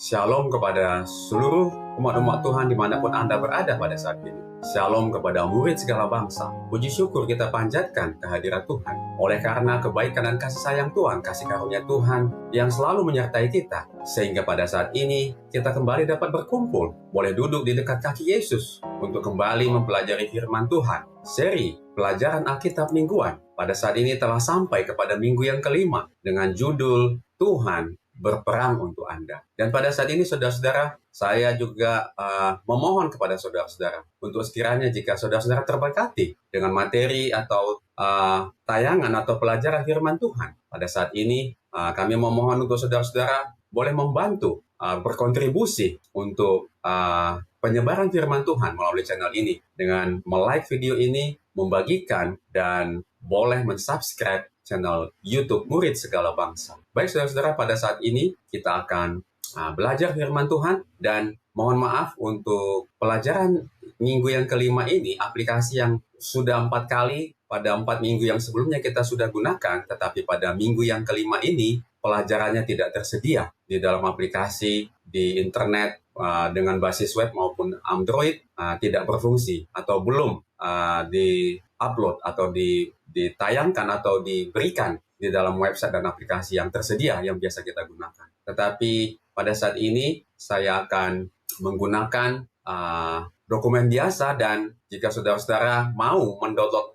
Shalom kepada seluruh umat-umat Tuhan dimanapun Anda berada pada saat ini. Shalom kepada murid segala bangsa. Puji syukur kita panjatkan kehadirat Tuhan. Oleh karena kebaikan dan kasih sayang Tuhan, kasih karunia Tuhan yang selalu menyertai kita. Sehingga pada saat ini kita kembali dapat berkumpul. Boleh duduk di dekat kaki Yesus untuk kembali mempelajari firman Tuhan. Seri pelajaran Alkitab mingguan pada saat ini telah sampai kepada minggu yang kelima dengan judul Tuhan berperang untuk Anda. Dan pada saat ini saudara-saudara, saya juga memohon kepada saudara-saudara untuk sekiranya jika saudara-saudara terberkati dengan materi atau tayangan atau pelajaran firman Tuhan. Pada saat ini kami memohon untuk saudara-saudara boleh membantu berkontribusi untuk penyebaran firman Tuhan melalui channel ini dengan like video ini, membagikan, dan boleh mensubscribe channel YouTube Murid Segala Bangsa. Baik saudara-saudara, pada saat ini kita akan belajar firman Tuhan, dan mohon maaf untuk pelajaran minggu yang kelima ini, aplikasi yang sudah 4 kali pada 4 minggu yang sebelumnya kita sudah gunakan, tetapi pada minggu yang kelima ini pelajarannya tidak tersedia di dalam aplikasi di internet dengan basis web maupun Android, tidak berfungsi atau belum di-upload atau ditayangkan atau diberikan di dalam website dan aplikasi yang tersedia yang biasa kita gunakan. Tetapi pada saat ini saya akan menggunakan dokumen biasa, dan jika saudara-saudara mau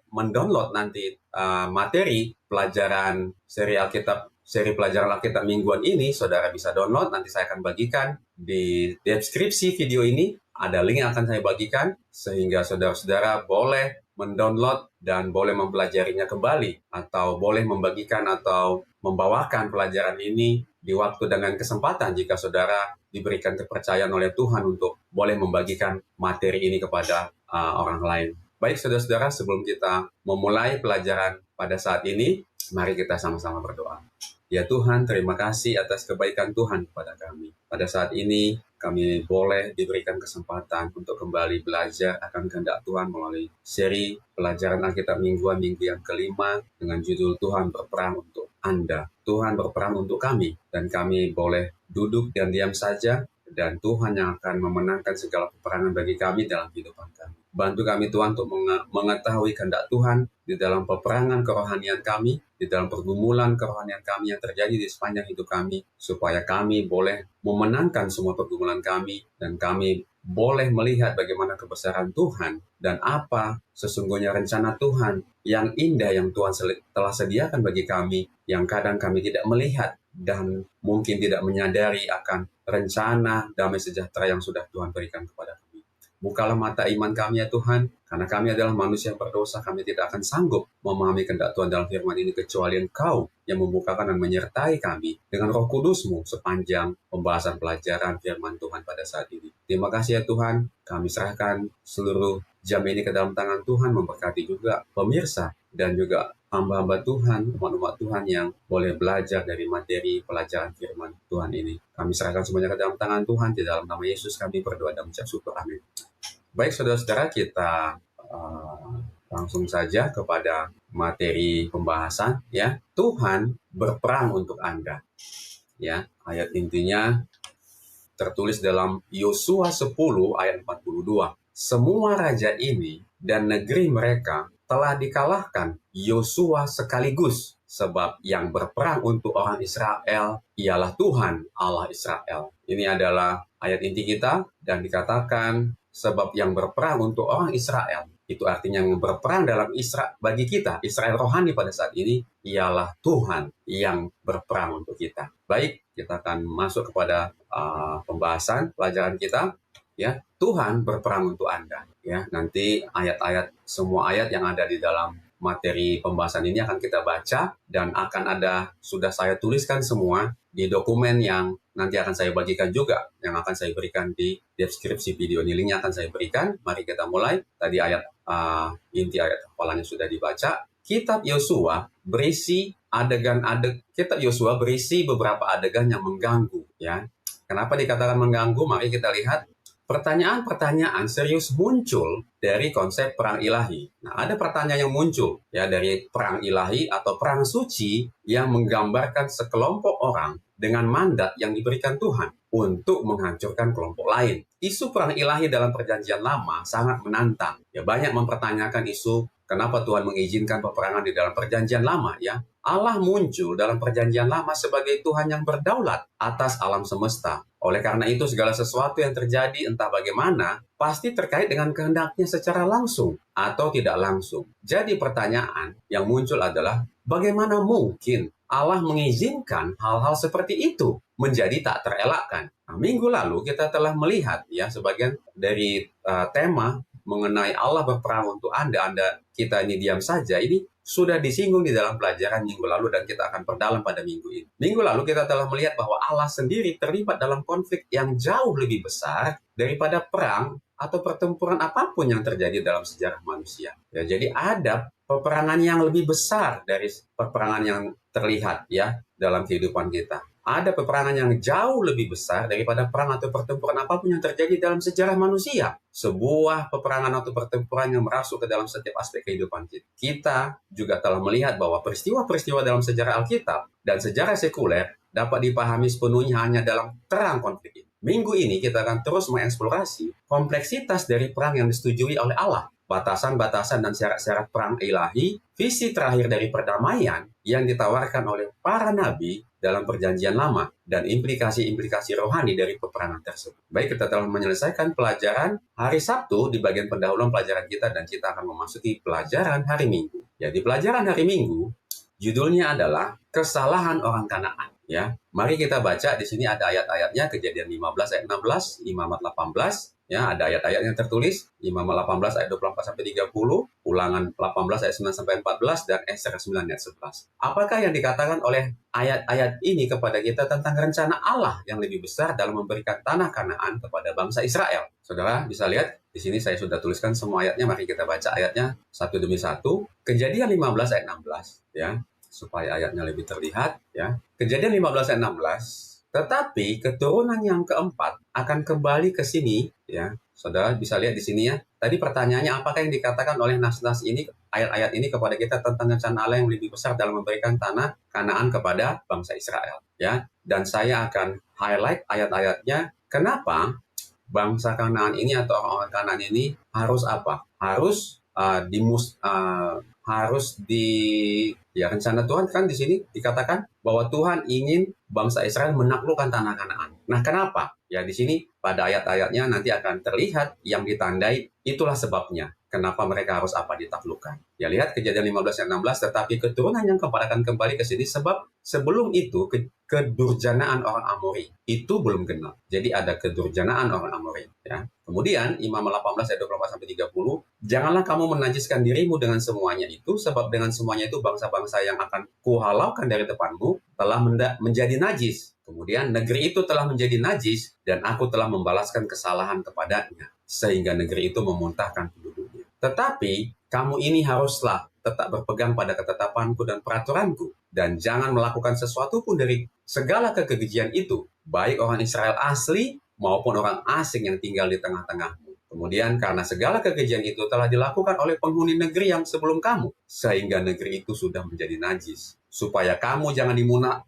mendownload nanti materi pelajaran seri pelajaran Alkitab mingguan ini, saudara bisa download. Nanti saya akan bagikan di deskripsi video ini, ada link yang akan saya bagikan, sehingga saudara-saudara boleh mendownload dan boleh mempelajarinya kembali, atau boleh membagikan atau membawakan pelajaran ini di waktu dengan kesempatan jika saudara diberikan kepercayaan oleh Tuhan untuk boleh membagikan materi ini kepada orang lain. Baik saudara-saudara, sebelum kita memulai pelajaran pada saat ini, mari kita sama-sama berdoa. Ya Tuhan, terima kasih atas kebaikan Tuhan kepada kami. Pada saat ini, kami boleh diberikan kesempatan untuk kembali belajar akan kehendak Tuhan melalui seri pelajaran Alkitab mingguan minggu yang kelima dengan judul Tuhan berperang untuk Anda. Tuhan berperang untuk kami, dan kami boleh duduk dan diam saja, dan Tuhan yang akan memenangkan segala peperangan bagi kami dalam kehidupan kami. Bantu kami Tuhan untuk mengetahui kehendak Tuhan di dalam peperangan kerohanian kami, di dalam pergumulan kerohanian kami yang terjadi di sepanjang hidup kami, supaya kami boleh memenangkan semua pergumulan kami, dan kami boleh melihat bagaimana kebesaran Tuhan dan apa sesungguhnya rencana Tuhan yang indah yang Tuhan telah sediakan bagi kami, yang kadang kami tidak melihat dan mungkin tidak menyadari akan rencana damai sejahtera yang sudah Tuhan berikan kepada kami. Bukalah mata iman kami ya Tuhan, karena kami adalah manusia yang berdosa. Kami tidak akan sanggup memahami kehendak Tuhan dalam firman ini, kecuali Engkau yang membukakan dan menyertai kami dengan Roh Kudus-Mu sepanjang pembahasan pelajaran firman Tuhan pada saat ini. Terima kasih ya Tuhan, kami serahkan seluruh jam ini ke dalam tangan Tuhan, memberkati juga pemirsa dan juga hamba-hamba Tuhan, umat-umat Tuhan yang boleh belajar dari materi pelajaran firman Tuhan ini. Kami serahkan semuanya ke dalam tangan Tuhan, di dalam nama Yesus kami berdoa dan mengucap syukur. Amin. Baik saudara-saudara, kita langsung saja kepada materi pembahasan ya. Tuhan berperang untuk Anda. Ya, ayat intinya tertulis dalam Yosua 10 ayat 42. Semua raja ini dan negeri mereka telah dikalahkan Yosua sekaligus, sebab yang berperang untuk orang Israel ialah Tuhan Allah Israel. Ini adalah ayat inti kita, dan dikatakan sebab yang berperang untuk orang Israel, itu artinya yang berperang dalam bagi kita, Israel rohani pada saat ini, ialah Tuhan yang berperang untuk kita. Baik, kita akan masuk kepada pembahasan pelajaran kita. Ya, Tuhan berperang untuk Anda. Ya, nanti semua ayat yang ada di dalam materi pembahasan ini akan kita baca, dan akan ada, sudah saya tuliskan semua di dokumen yang nanti akan saya bagikan juga, yang akan saya berikan di deskripsi video ini. Linknya akan saya berikan. Mari kita mulai. Tadi inti ayat hafalannya sudah dibaca. Kitab Yosua berisi Kitab Yosua berisi beberapa adegan yang mengganggu. Ya, kenapa dikatakan mengganggu? Mari kita lihat. pertanyaan-pertanyaan serius muncul dari konsep perang ilahi. Nah, ada pertanyaan yang muncul ya dari perang ilahi atau perang suci yang menggambarkan sekelompok orang dengan mandat yang diberikan Tuhan untuk menghancurkan kelompok lain. Isu perang ilahi dalam Perjanjian Lama sangat menantang. Ya, banyak mempertanyakan isu kenapa Tuhan mengizinkan peperangan di dalam Perjanjian Lama ya. Allah muncul dalam Perjanjian Lama sebagai Tuhan yang berdaulat atas alam semesta. Oleh karena itu, segala sesuatu yang terjadi entah bagaimana, pasti terkait dengan kehendaknya secara langsung atau tidak langsung. Jadi pertanyaan yang muncul adalah, bagaimana mungkin Allah mengizinkan hal-hal seperti itu menjadi tak terelakkan? Nah, minggu lalu kita telah melihat ya sebagian dari tema mengenai Allah berperang untuk Anda kita ini diam saja, ini sudah disinggung di dalam pelajaran minggu lalu dan kita akan perdalam pada minggu ini. Minggu lalu kita telah melihat bahwa Allah sendiri terlibat dalam konflik yang jauh lebih besar daripada perang atau pertempuran apapun yang terjadi dalam sejarah manusia. Ya, jadi ada peperangan yang lebih besar dari peperangan yang terlihat ya dalam kehidupan kita. Ada peperangan yang jauh lebih besar daripada perang atau pertempuran apapun yang terjadi dalam sejarah manusia. Sebuah peperangan atau pertempuran yang merasuk ke dalam setiap aspek kehidupan kita. Kita juga telah melihat bahwa peristiwa-peristiwa dalam sejarah Alkitab dan sejarah sekuler dapat dipahami sepenuhnya hanya dalam terang konflik ini. Minggu ini kita akan terus mengeksplorasi kompleksitas dari perang yang disetujui oleh Allah, batasan-batasan dan syarat-syarat perang ilahi, visi terakhir dari perdamaian yang ditawarkan oleh para nabi dalam Perjanjian Lama, dan implikasi-implikasi rohani dari peperangan tersebut. Baik, kita telah menyelesaikan pelajaran hari Sabtu di bagian pendahuluan pelajaran kita, dan kita akan memasuki pelajaran hari Minggu. Ya, di pelajaran hari Minggu, judulnya adalah Kesalahan Orang Kanaan. Ya, mari kita baca di sini ada ayat-ayatnya, Kejadian 15 ayat 16, Imamat 18. Ya, ada ayat-ayat yang tertulis, Imamat 18 ayat 24 sampai 30, Ulangan 18 ayat 9 sampai 14, dan Esra 9 ayat 11. Apakah yang dikatakan oleh ayat-ayat ini kepada kita tentang rencana Allah yang lebih besar dalam memberikan tanah Kanaan kepada bangsa Israel? Saudara bisa lihat di sini saya sudah tuliskan semua ayatnya. Mari kita baca ayatnya satu demi satu. Kejadian 15 ayat 16 ya, supaya ayatnya lebih terlihat ya. Kejadian 15 ayat 16. Tetapi keturunan yang keempat akan kembali ke sini ya. Saudara bisa lihat di sini ya. Tadi pertanyaannya, apakah yang dikatakan oleh nas-nas ini, ayat-ayat ini kepada kita tentang rencana Allah yang lebih besar dalam memberikan tanah Kanaan kepada bangsa Israel ya. Dan saya akan highlight ayat-ayatnya. Kenapa bangsa Kanaan ini atau orang-orang Kanaan ini harus apa? Harus ya, rencana Tuhan kan di sini dikatakan bahwa Tuhan ingin bangsa Israel menaklukkan tanah Kanaan. Nah, kenapa? Ya, di sini pada ayat-ayatnya nanti akan terlihat yang ditandai, itulah sebabnya kenapa mereka harus apa ditaklukkan. Ya, lihat Kejadian 15 ayat 16, tetapi keturunan yang keempat akan kembali ke sini sebab sebelum itu kedurjanaan orang Amori itu belum genap. Jadi ada kedurjanaan orang Amori ya. Kemudian Imam 18 ayat 24 sampai 30, janganlah kamu menajiskan dirimu dengan semuanya itu, sebab dengan semuanya itu bangsa-bangsa yang akan kuhalaukan dari depanmu telah menjadi najis. Kemudian negeri itu telah menjadi najis dan aku telah membalaskan kesalahan kepadanya sehingga negeri itu memuntahkan penduduknya. Tetapi kamu ini haruslah tetap berpegang pada ketetapanku dan peraturanku, dan jangan melakukan sesuatu pun dari segala kekejian itu, baik orang Israel asli maupun orang asing yang tinggal di tengah-tengahmu. Kemudian karena segala kekejian itu telah dilakukan oleh penghuni negeri yang sebelum kamu, sehingga negeri itu sudah menjadi najis, supaya kamu jangan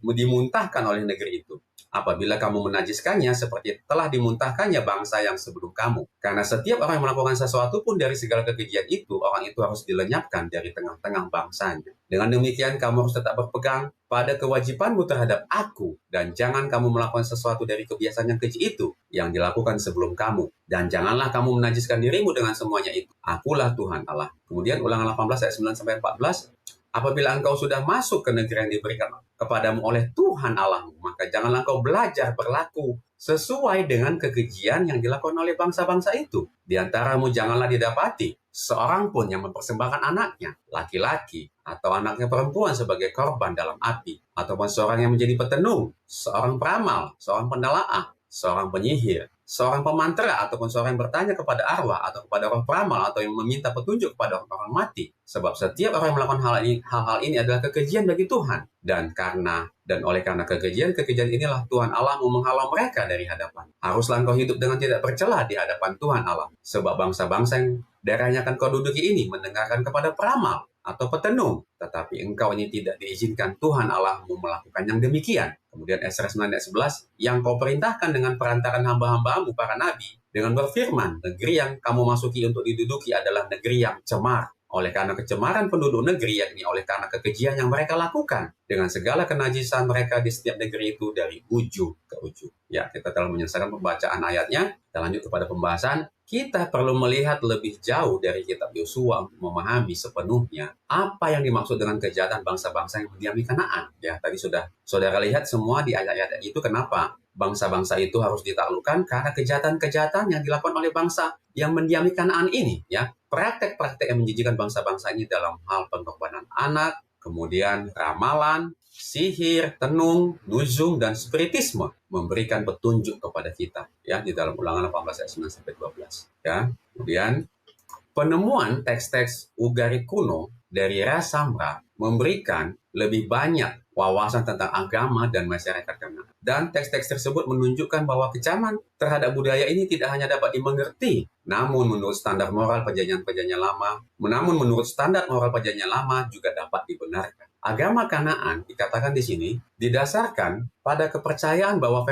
dimuntahkan oleh negeri itu. Apabila kamu menajiskannya seperti telah dimuntahkannya bangsa yang sebelum kamu. Karena setiap orang yang melakukan sesuatu pun dari segala kekejian itu, orang itu harus dilenyapkan dari tengah-tengah bangsanya. Dengan demikian kamu harus tetap berpegang pada kewajibanmu terhadap aku, dan jangan kamu melakukan sesuatu dari kebiasaan yang keji itu yang dilakukan sebelum kamu. Dan janganlah kamu menajiskan dirimu dengan semuanya itu. Akulah Tuhan Allah. Kemudian Ulangan 18 ayat 9 sampai 14. Apabila engkau sudah masuk ke negeri yang diberikan kepadamu oleh Tuhan Allahmu, maka janganlah engkau belajar berlaku sesuai dengan kekejian yang dilakukan oleh bangsa-bangsa itu. Di antaramu janganlah didapati seorang pun yang mempersembahkan anaknya, laki-laki atau anaknya perempuan sebagai korban dalam api, ataupun seorang yang menjadi petenung, seorang peramal, seorang pendalaah, seorang penyihir, seorang pemantera, ataupun seorang yang bertanya kepada arwah atau kepada orang peramal atau yang meminta petunjuk kepada orang mati. Sebab setiap orang yang melakukan hal-hal ini adalah kekejian bagi Tuhan. Dan oleh karena kekejian inilah Tuhan Allah mau menghalau mereka dari hadapan. Haruslah engkau hidup dengan tidak bercela di hadapan Tuhan Allah. Sebab bangsa-bangsa yang daerahnya akan kau duduki ini mendengarkan kepada peramal atau petenung, tetapi engkau ini tidak diizinkan Tuhan Allahmu melakukan yang demikian. Kemudian Esra 9 ayat 11, yang kau perintahkan dengan perantaran hamba-hambamu para nabi, dengan berfirman, negeri yang kamu masuki untuk diduduki adalah negeri yang cemar. Oleh karena kecemaran penduduk negeri, yakni oleh karena kekejian yang mereka lakukan, dengan segala kenajisan mereka di setiap negeri itu dari ujung ke ujung. Ya, kita telah menyelesaikan pembacaan ayatnya. Kita lanjut kepada pembahasan. Kita perlu melihat lebih jauh dari kitab Yosua untuk memahami sepenuhnya apa yang dimaksud dengan kejahatan bangsa-bangsa yang mendiami Kanaan. Ya, tadi sudah saudara lihat semua di ayat-ayat itu kenapa bangsa-bangsa itu harus ditaklukkan karena kejahatan-kejahatan yang dilakukan oleh bangsa yang mendiami Kanaan ini. Ya, praktek-praktek yang menjijikan bangsa-bangsa ini dalam hal pengorbanan anak, kemudian ramalan, sihir, tenung, nuzum, dan spiritisme memberikan petunjuk kepada kita, ya, di dalam Ulangan 18 ayat 9 sampai 12, ya. Kemudian penemuan teks-teks Ugari kuno dari Rasamra memberikan lebih banyak wawasan tentang agama dan masyarakat Kanaan. Dan teks-teks tersebut menunjukkan bahwa kecaman terhadap budaya ini tidak hanya dapat dimengerti, namun menurut standar moral perjanjian-perjanjian lama, juga dapat dibenarkan. Agama Kanaan dikatakan di sini didasarkan pada kepercayaan bahwa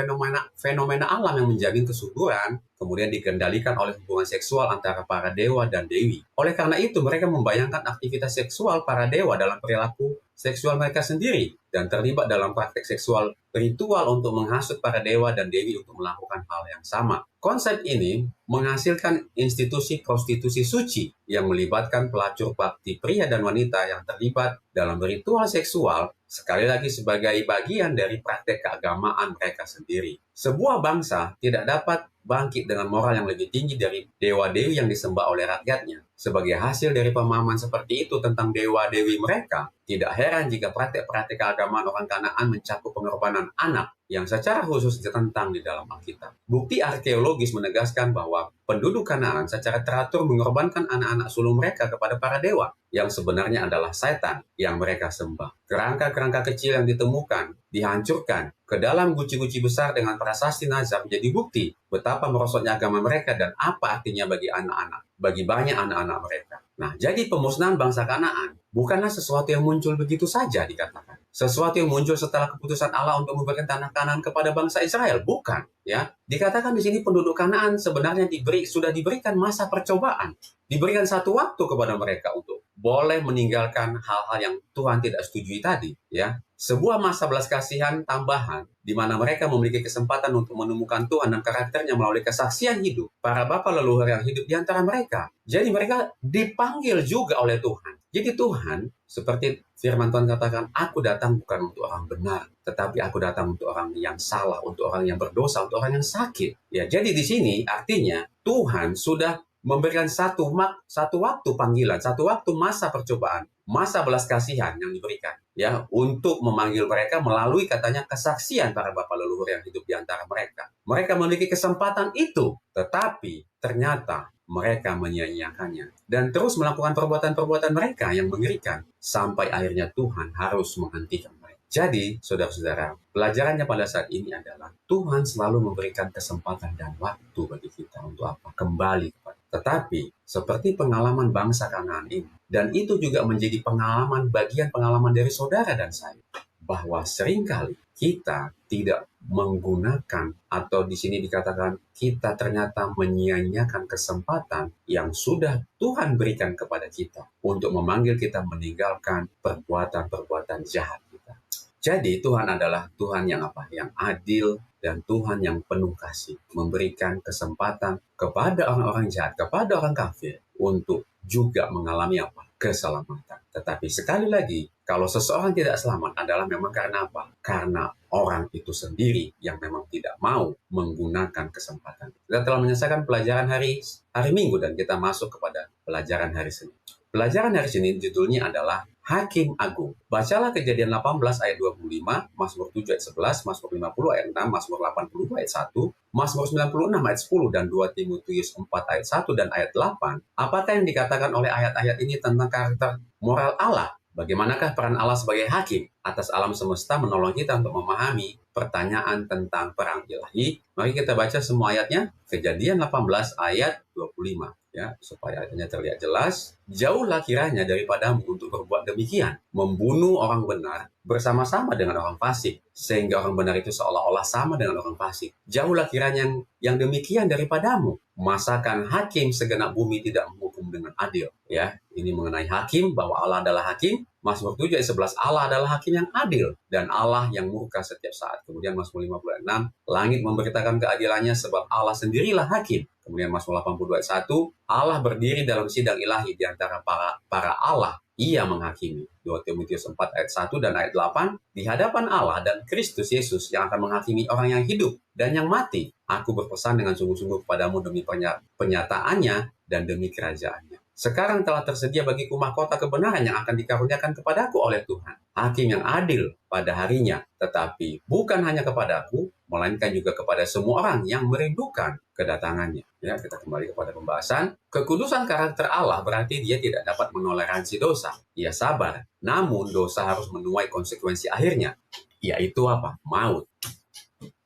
fenomena alam yang menjamin kesuburan kemudian dikendalikan oleh hubungan seksual antara para dewa dan dewi. Oleh karena itu, mereka membayangkan aktivitas seksual para dewa dalam perilaku seksual mereka sendiri dan terlibat dalam praktek seksual ritual untuk menghasut para dewa dan dewi untuk melakukan hal yang sama. Konsep ini menghasilkan institusi prostitusi suci yang melibatkan pelacur bakti pria dan wanita yang terlibat dalam ritual seksual, sekali lagi sebagai bagian dari praktek keagamaan mereka sendiri. Sebuah bangsa tidak dapat bangkit dengan moral yang lebih tinggi dari dewa-dewi yang disembah oleh rakyatnya. Sebagai hasil dari pemahaman seperti itu tentang dewa-dewi mereka, tidak heran jika praktek-praktek keagamaan orang Kanaan mencakup pengorbanan anak yang secara khusus ditentang di dalam Alkitab. Bukti arkeologis menegaskan bahwa penduduk Kanaan secara teratur mengorbankan anak-anak sulung mereka kepada para dewa, yang sebenarnya adalah setan yang mereka sembah. Kerangka-kerangka kecil yang ditemukan, dihancurkan ke dalam guci-guci besar dengan prasasti nazar menjadi bukti betapa merosotnya agama mereka dan apa artinya bagi banyak anak-anak mereka. Nah, jadi pemusnahan bangsa Kanaan bukanlah sesuatu yang muncul begitu saja dikatakan. Sesuatu yang muncul setelah keputusan Allah untuk memberikan tanah Kanaan kepada bangsa Israel, bukan, ya. Dikatakan di sini penduduk Kanaan sebenarnya sudah diberikan masa percobaan, diberikan satu waktu kepada mereka untuk boleh meninggalkan hal-hal yang Tuhan tidak setujui tadi, ya. Sebuah masa belas kasihan tambahan di mana mereka memiliki kesempatan untuk menemukan Tuhan dan karakternya melalui kesaksian hidup para bapa leluhur yang hidup di antara mereka. Jadi mereka dipanggil juga oleh Tuhan. Jadi Tuhan, seperti firman Tuhan katakan, aku datang bukan untuk orang benar, tetapi aku datang untuk orang yang salah, untuk orang yang berdosa, untuk orang yang sakit. Ya, jadi di sini artinya Tuhan sudah memberikan satu waktu panggilan, satu waktu masa percobaan, masa belas kasihan yang diberikan, ya, untuk memanggil mereka melalui katanya kesaksian para bapa leluhur yang hidup di antara mereka. Mereka memiliki kesempatan itu, tetapi ternyata mereka menyia-nyiakannya dan terus melakukan perbuatan-perbuatan mereka yang mengerikan sampai akhirnya Tuhan harus menghentikan mereka. Jadi, saudara-saudara, pelajarannya pada saat ini adalah Tuhan selalu memberikan kesempatan dan waktu bagi kita untuk apa? Kembali kepada. Tetapi, seperti pengalaman bangsa Kanaan ini, dan itu juga menjadi bagian pengalaman dari saudara dan saya, bahwa seringkali kita tidak menggunakan, atau di sini dikatakan kita ternyata menyia-nyiakan kesempatan yang sudah Tuhan berikan kepada kita untuk memanggil kita meninggalkan perbuatan-perbuatan jahat kita. Jadi Tuhan adalah Tuhan yang apa? Yang adil dan Tuhan yang penuh kasih, memberikan kesempatan kepada orang-orang jahat, kepada orang kafir untuk juga mengalami apa? Keselamatan. Tetapi sekali lagi, kalau seseorang tidak selamat adalah memang karena apa? Karena orang itu sendiri yang memang tidak mau menggunakan kesempatan. Kita telah menyelesaikan pelajaran hari Minggu dan kita masuk kepada pelajaran hari Senin. Pelajaran hari Senin judulnya adalah Hakim Agung. Bacalah Kejadian 18 ayat 25, Mazmur 7 ayat 11, Mazmur 50 ayat 6, Mazmur 80 ayat 1, Mazmur 96 ayat 10, dan 2 Timotius 4 ayat 1 dan ayat 8. Apakah yang dikatakan oleh ayat-ayat ini tentang karakter moral Allah? Bagaimanakah peran Allah sebagai hakim atas alam semesta menolong kita untuk memahami pertanyaan tentang perang ilahi? Mari kita baca semua ayatnya. Kejadian 18 ayat 25. Ya, supaya ayatnya terlihat jelas. Jauhlah kiranya daripadamu untuk berbuat demikian, membunuh orang benar bersama-sama dengan orang fasik, sehingga orang benar itu seolah-olah sama dengan orang fasik. Jauhlah kiranya yang demikian daripadamu. Masakan hakim segenap bumi tidak menghukum dengan adil. Ya, ini mengenai hakim, bahwa Allah adalah hakim. Mazmur 7 ayat 11, Allah adalah hakim yang adil dan Allah yang murka setiap saat. Kemudian Mazmur 56, langit memberitakan keadilannya sebab Allah sendirilah hakim. Kemudian Mazmur 82 ayat 1, Allah berdiri dalam sidang ilahi di antara para Allah. Ia menghakimi. 2 Timotius 4 ayat 1 dan ayat 8, di hadapan Allah dan Kristus Yesus yang akan menghakimi orang yang hidup dan yang mati. Aku berpesan dengan sungguh-sungguh kepadamu demi penyataannya dan demi kerajaannya. Sekarang telah tersedia bagiku mahkota kebenaran yang akan dikaruniakan kepadaku oleh Tuhan, hakim yang adil pada harinya, tetapi bukan hanya kepadaku, melainkan juga kepada semua orang yang merindukan kedatangannya. Ya, kita kembali kepada pembahasan. Kekudusan karakter Allah berarti dia tidak dapat menoleransi dosa. Ia sabar, namun dosa harus menuai konsekuensi akhirnya, yaitu apa? Maut.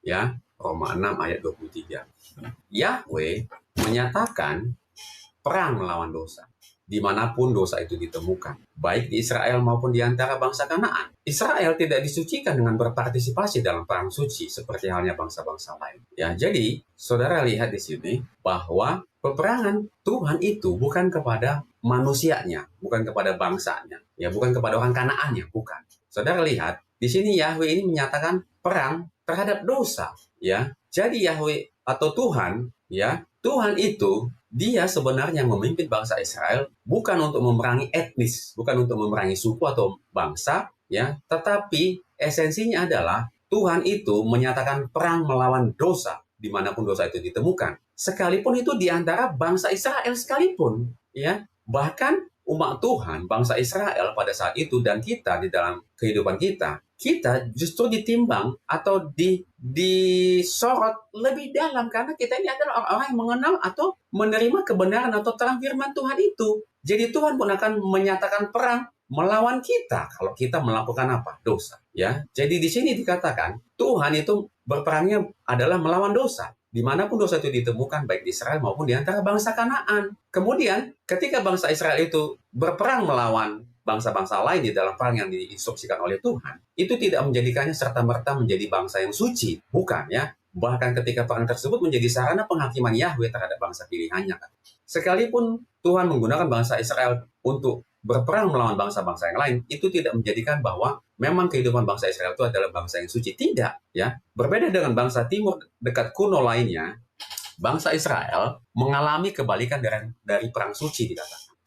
Ya, Roma 6 ayat 23. Yahweh menyatakan perang melawan dosa, dimanapun dosa itu ditemukan, baik di Israel maupun di antara bangsa Kanaan. Israel tidak disucikan dengan berpartisipasi dalam perang suci seperti halnya bangsa-bangsa lain. Ya, jadi saudara lihat di sini bahwa peperangan Tuhan itu bukan kepada manusianya, bukan kepada bangsanya, ya, bukan kepada orang Kanaannya, bukan. Saudara lihat di sini Yahweh ini menyatakan perang terhadap dosa, ya. Jadi Yahweh atau Tuhan, ya, Tuhan itu dia sebenarnya memimpin bangsa Israel bukan untuk memerangi etnis, bukan untuk memerangi suku atau bangsa, ya, tetapi esensinya adalah Tuhan itu menyatakan perang melawan dosa dimanapun dosa itu ditemukan, sekalipun itu di antara bangsa Israel sekalipun, ya. Bahkan umat Tuhan, bangsa Israel pada saat itu dan kita di dalam kehidupan kita justru ditimbang atau disorot lebih dalam karena kita ini adalah orang-orang yang mengenal atau menerima kebenaran atau terang firman Tuhan itu. Jadi Tuhan pun akan menyatakan perang melawan kita kalau kita melakukan apa? Dosa. Ya, jadi di sini dikatakan Tuhan itu berperangnya adalah melawan dosa. Dimanapun dosa itu ditemukan, baik di Israel maupun di antara bangsa Kanaan. Kemudian, ketika bangsa Israel itu berperang melawan bangsa-bangsa lain di dalam perang yang diinstruksikan oleh Tuhan, itu tidak menjadikannya serta-merta menjadi bangsa yang suci. Bukan, ya. Bahkan ketika perang tersebut menjadi sarana penghakiman Yahweh terhadap bangsa pilihannya. Sekalipun Tuhan menggunakan bangsa Israel untuk berperang melawan bangsa-bangsa yang lain, itu tidak menjadikan bahwa memang kehidupan bangsa Israel itu adalah bangsa yang suci. Tidak, ya. Berbeda dengan bangsa timur dekat kuno lainnya, bangsa Israel mengalami kebalikan dari perang suci dikatakan.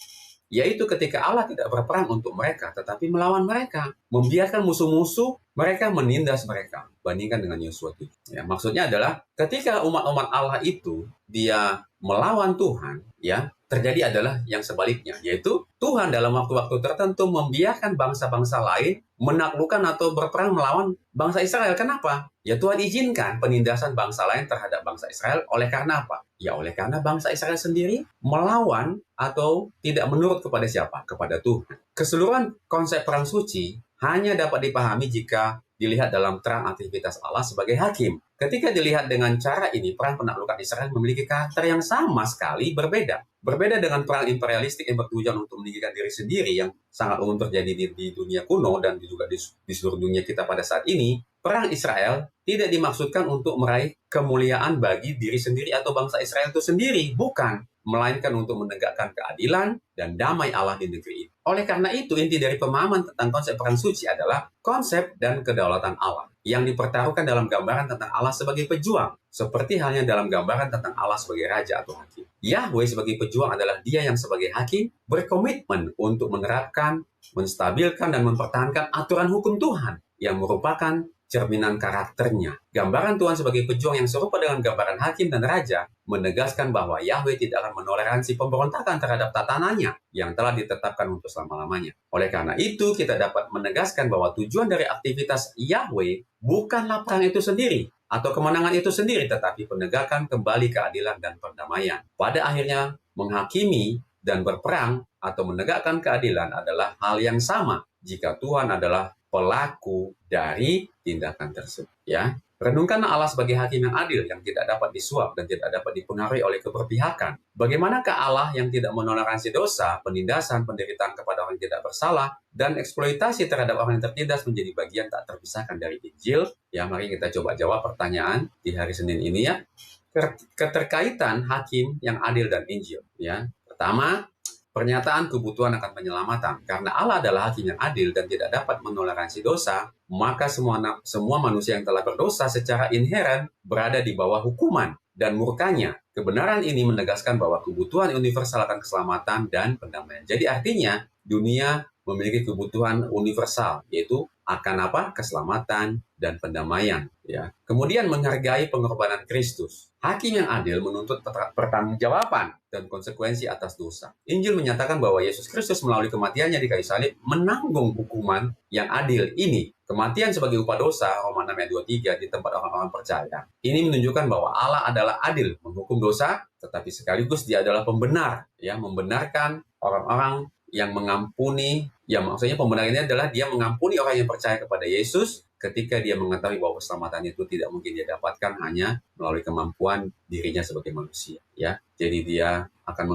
Yaitu ketika Allah tidak berperang untuk mereka, tetapi melawan mereka. Membiarkan musuh-musuh mereka menindas mereka. Bandingkan dengan Yosua 7. Ya, maksudnya adalah ketika umat-umat Allah itu dia melawan Tuhan, ya, terjadi adalah yang sebaliknya, yaitu Tuhan dalam waktu-waktu tertentu membiarkan bangsa-bangsa lain menaklukkan atau berperang melawan bangsa Israel. Kenapa? Ya, Tuhan izinkan penindasan bangsa lain terhadap bangsa Israel. Oleh karena apa? Ya, oleh karena bangsa Israel sendiri melawan atau tidak menurut kepada siapa? Kepada Tuhan. Keseluruhan konsep perang suci hanya dapat dipahami jika dilihat dalam terang aktivitas Allah sebagai hakim. Ketika dilihat dengan cara ini, perang penaklukan Israel memiliki karakter yang sama sekali berbeda. Berbeda dengan perang imperialistik yang bertujuan untuk meninggikan diri sendiri yang sangat umum terjadi di dunia kuno dan juga di seluruh dunia kita pada saat ini, perang Israel tidak dimaksudkan untuk meraih kemuliaan bagi diri sendiri atau bangsa Israel itu sendiri. Bukan. Melainkan untuk menegakkan keadilan dan damai Allah di negeri ini. Oleh karena itu, inti dari pemahaman tentang konsep perang suci adalah konsep dan kedaulatan Allah yang dipertaruhkan dalam gambaran tentang Allah sebagai pejuang, seperti halnya dalam gambaran tentang Allah sebagai raja atau hakim. Yahweh sebagai pejuang adalah dia yang sebagai hakim berkomitmen untuk menerapkan, menstabilkan, dan mempertahankan aturan hukum Tuhan yang merupakan cerminan karakternya. Gambaran Tuhan sebagai pejuang yang serupa dengan gambaran hakim dan raja menegaskan bahwa Yahweh tidak akan menoleransi pemberontakan terhadap tatanannya yang telah ditetapkan untuk selama-lamanya. Oleh karena itu, kita dapat menegaskan bahwa tujuan dari aktivitas Yahweh bukanlah perang itu sendiri atau kemenangan itu sendiri, tetapi penegakan kembali keadilan dan perdamaian. Pada akhirnya, menghakimi dan berperang atau menegakkan keadilan adalah hal yang sama jika Tuhan adalah pelaku dari tindakan tersebut. Ya, renungkanlah Allah sebagai hakim yang adil yang tidak dapat disuap dan tidak dapat dipengaruhi oleh keberpihakan. Bagaimanakah Allah yang tidak menoleransi dosa, penindasan, penderitaan kepada orang yang tidak bersalah, dan eksploitasi terhadap orang yang tertindas menjadi bagian tak terpisahkan dari Injil? Ya, mari kita coba jawab pertanyaan di hari Senin ini ya. Keterkaitan hakim yang adil dan Injil. Ya, pertama, pernyataan kebutuhan akan penyelamatan. Karena Allah adalah hakim yang adil dan tidak dapat menoleransi dosa, maka semua manusia yang telah berdosa secara inheren berada di bawah hukuman dan murkanya. Kebenaran ini menegaskan bahwa kebutuhan universal akan keselamatan dan pendamaian. Jadi artinya dunia memiliki kebutuhan universal, yaitu akan apa? Keselamatan dan pendamaian. Ya. Kemudian menghargai pengorbanan Kristus. Hakim yang adil menuntut pertanggungjawaban dan konsekuensi atas dosa. Injil menyatakan bahwa Yesus Kristus melalui kematiannya di kayu salib menanggung hukuman yang adil ini. Kematian sebagai upah dosa, Roma 6 ayat 23, di tempat orang-orang percaya. Ini menunjukkan bahwa Allah adalah adil menghukum dosa, tetapi sekaligus Dia adalah pembenar, ya, membenarkan orang-orang yang mengampuni. Ya, maksudnya pembenaran ini adalah Dia mengampuni orang yang percaya kepada Yesus ketika Dia mengetahui bahwa keselamatan itu tidak mungkin Dia dapatkan hanya melalui kemampuan dirinya sebagai manusia. Ya, jadi Dia akan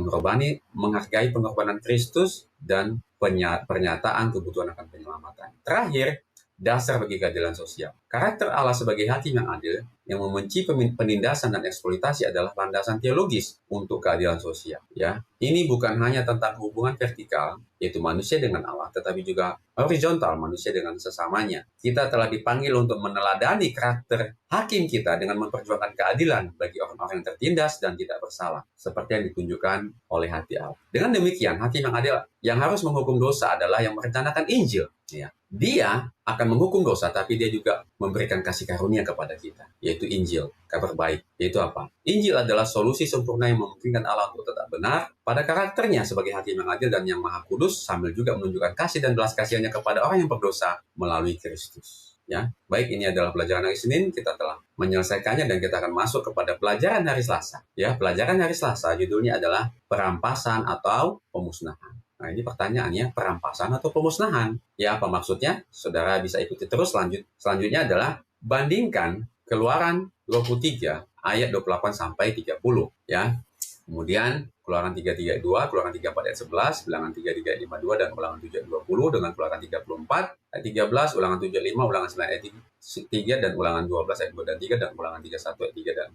menghargai pengorbanan Kristus dan pernyataan kebutuhan akan penyelamatan. Terakhir, dasar bagi keadilan sosial. Karakter Allah sebagai hakim yang adil, yang membenci penindasan dan eksploitasi adalah landasan teologis untuk keadilan sosial. Ya, ini bukan hanya tentang hubungan vertikal, yaitu manusia dengan Allah, tetapi juga horizontal, manusia dengan sesamanya. Kita telah dipanggil untuk meneladani karakter hakim kita dengan memperjuangkan keadilan bagi orang-orang yang tertindas dan tidak bersalah, seperti yang ditunjukkan oleh hati Allah. Dengan demikian, hakim yang adil yang harus menghukum dosa adalah yang merencanakan Injil. Ya. Dia akan menghukum dosa, tapi Dia juga memberikan kasih karunia kepada kita, yaitu Injil, kabar baik. Yaitu apa? Injil adalah solusi sempurna yang memungkinkan Allah untuk tetap benar pada karakternya sebagai hakim yang adil dan yang maha kudus, sambil juga menunjukkan kasih dan belas kasihannya kepada orang yang berdosa melalui Kristus. Ya, baik, ini adalah pelajaran hari Senin, kita telah menyelesaikannya dan kita akan masuk kepada pelajaran hari Selasa. Ya, pelajaran hari Selasa judulnya adalah perampasan atau pemusnahan. Nah, ini pertanyaannya, perampasan atau pemusnahan? Ya, apa maksudnya? Saudara bisa ikuti terus. Selanjutnya adalah bandingkan Keluaran 23 ayat 28 sampai 30, ya. Kemudian Keluaran 3:32, Keluaran 34 ayat 11, Bilangan 33 ayat 52 dan Ulangan 7 ayat 20 dengan Keluaran 34 ayat 13, Ulangan 75, Ulangan 9 ayat 3 dan Ulangan 12 ayat 2 dan 3 dan Ulangan 31 ayat 3 dan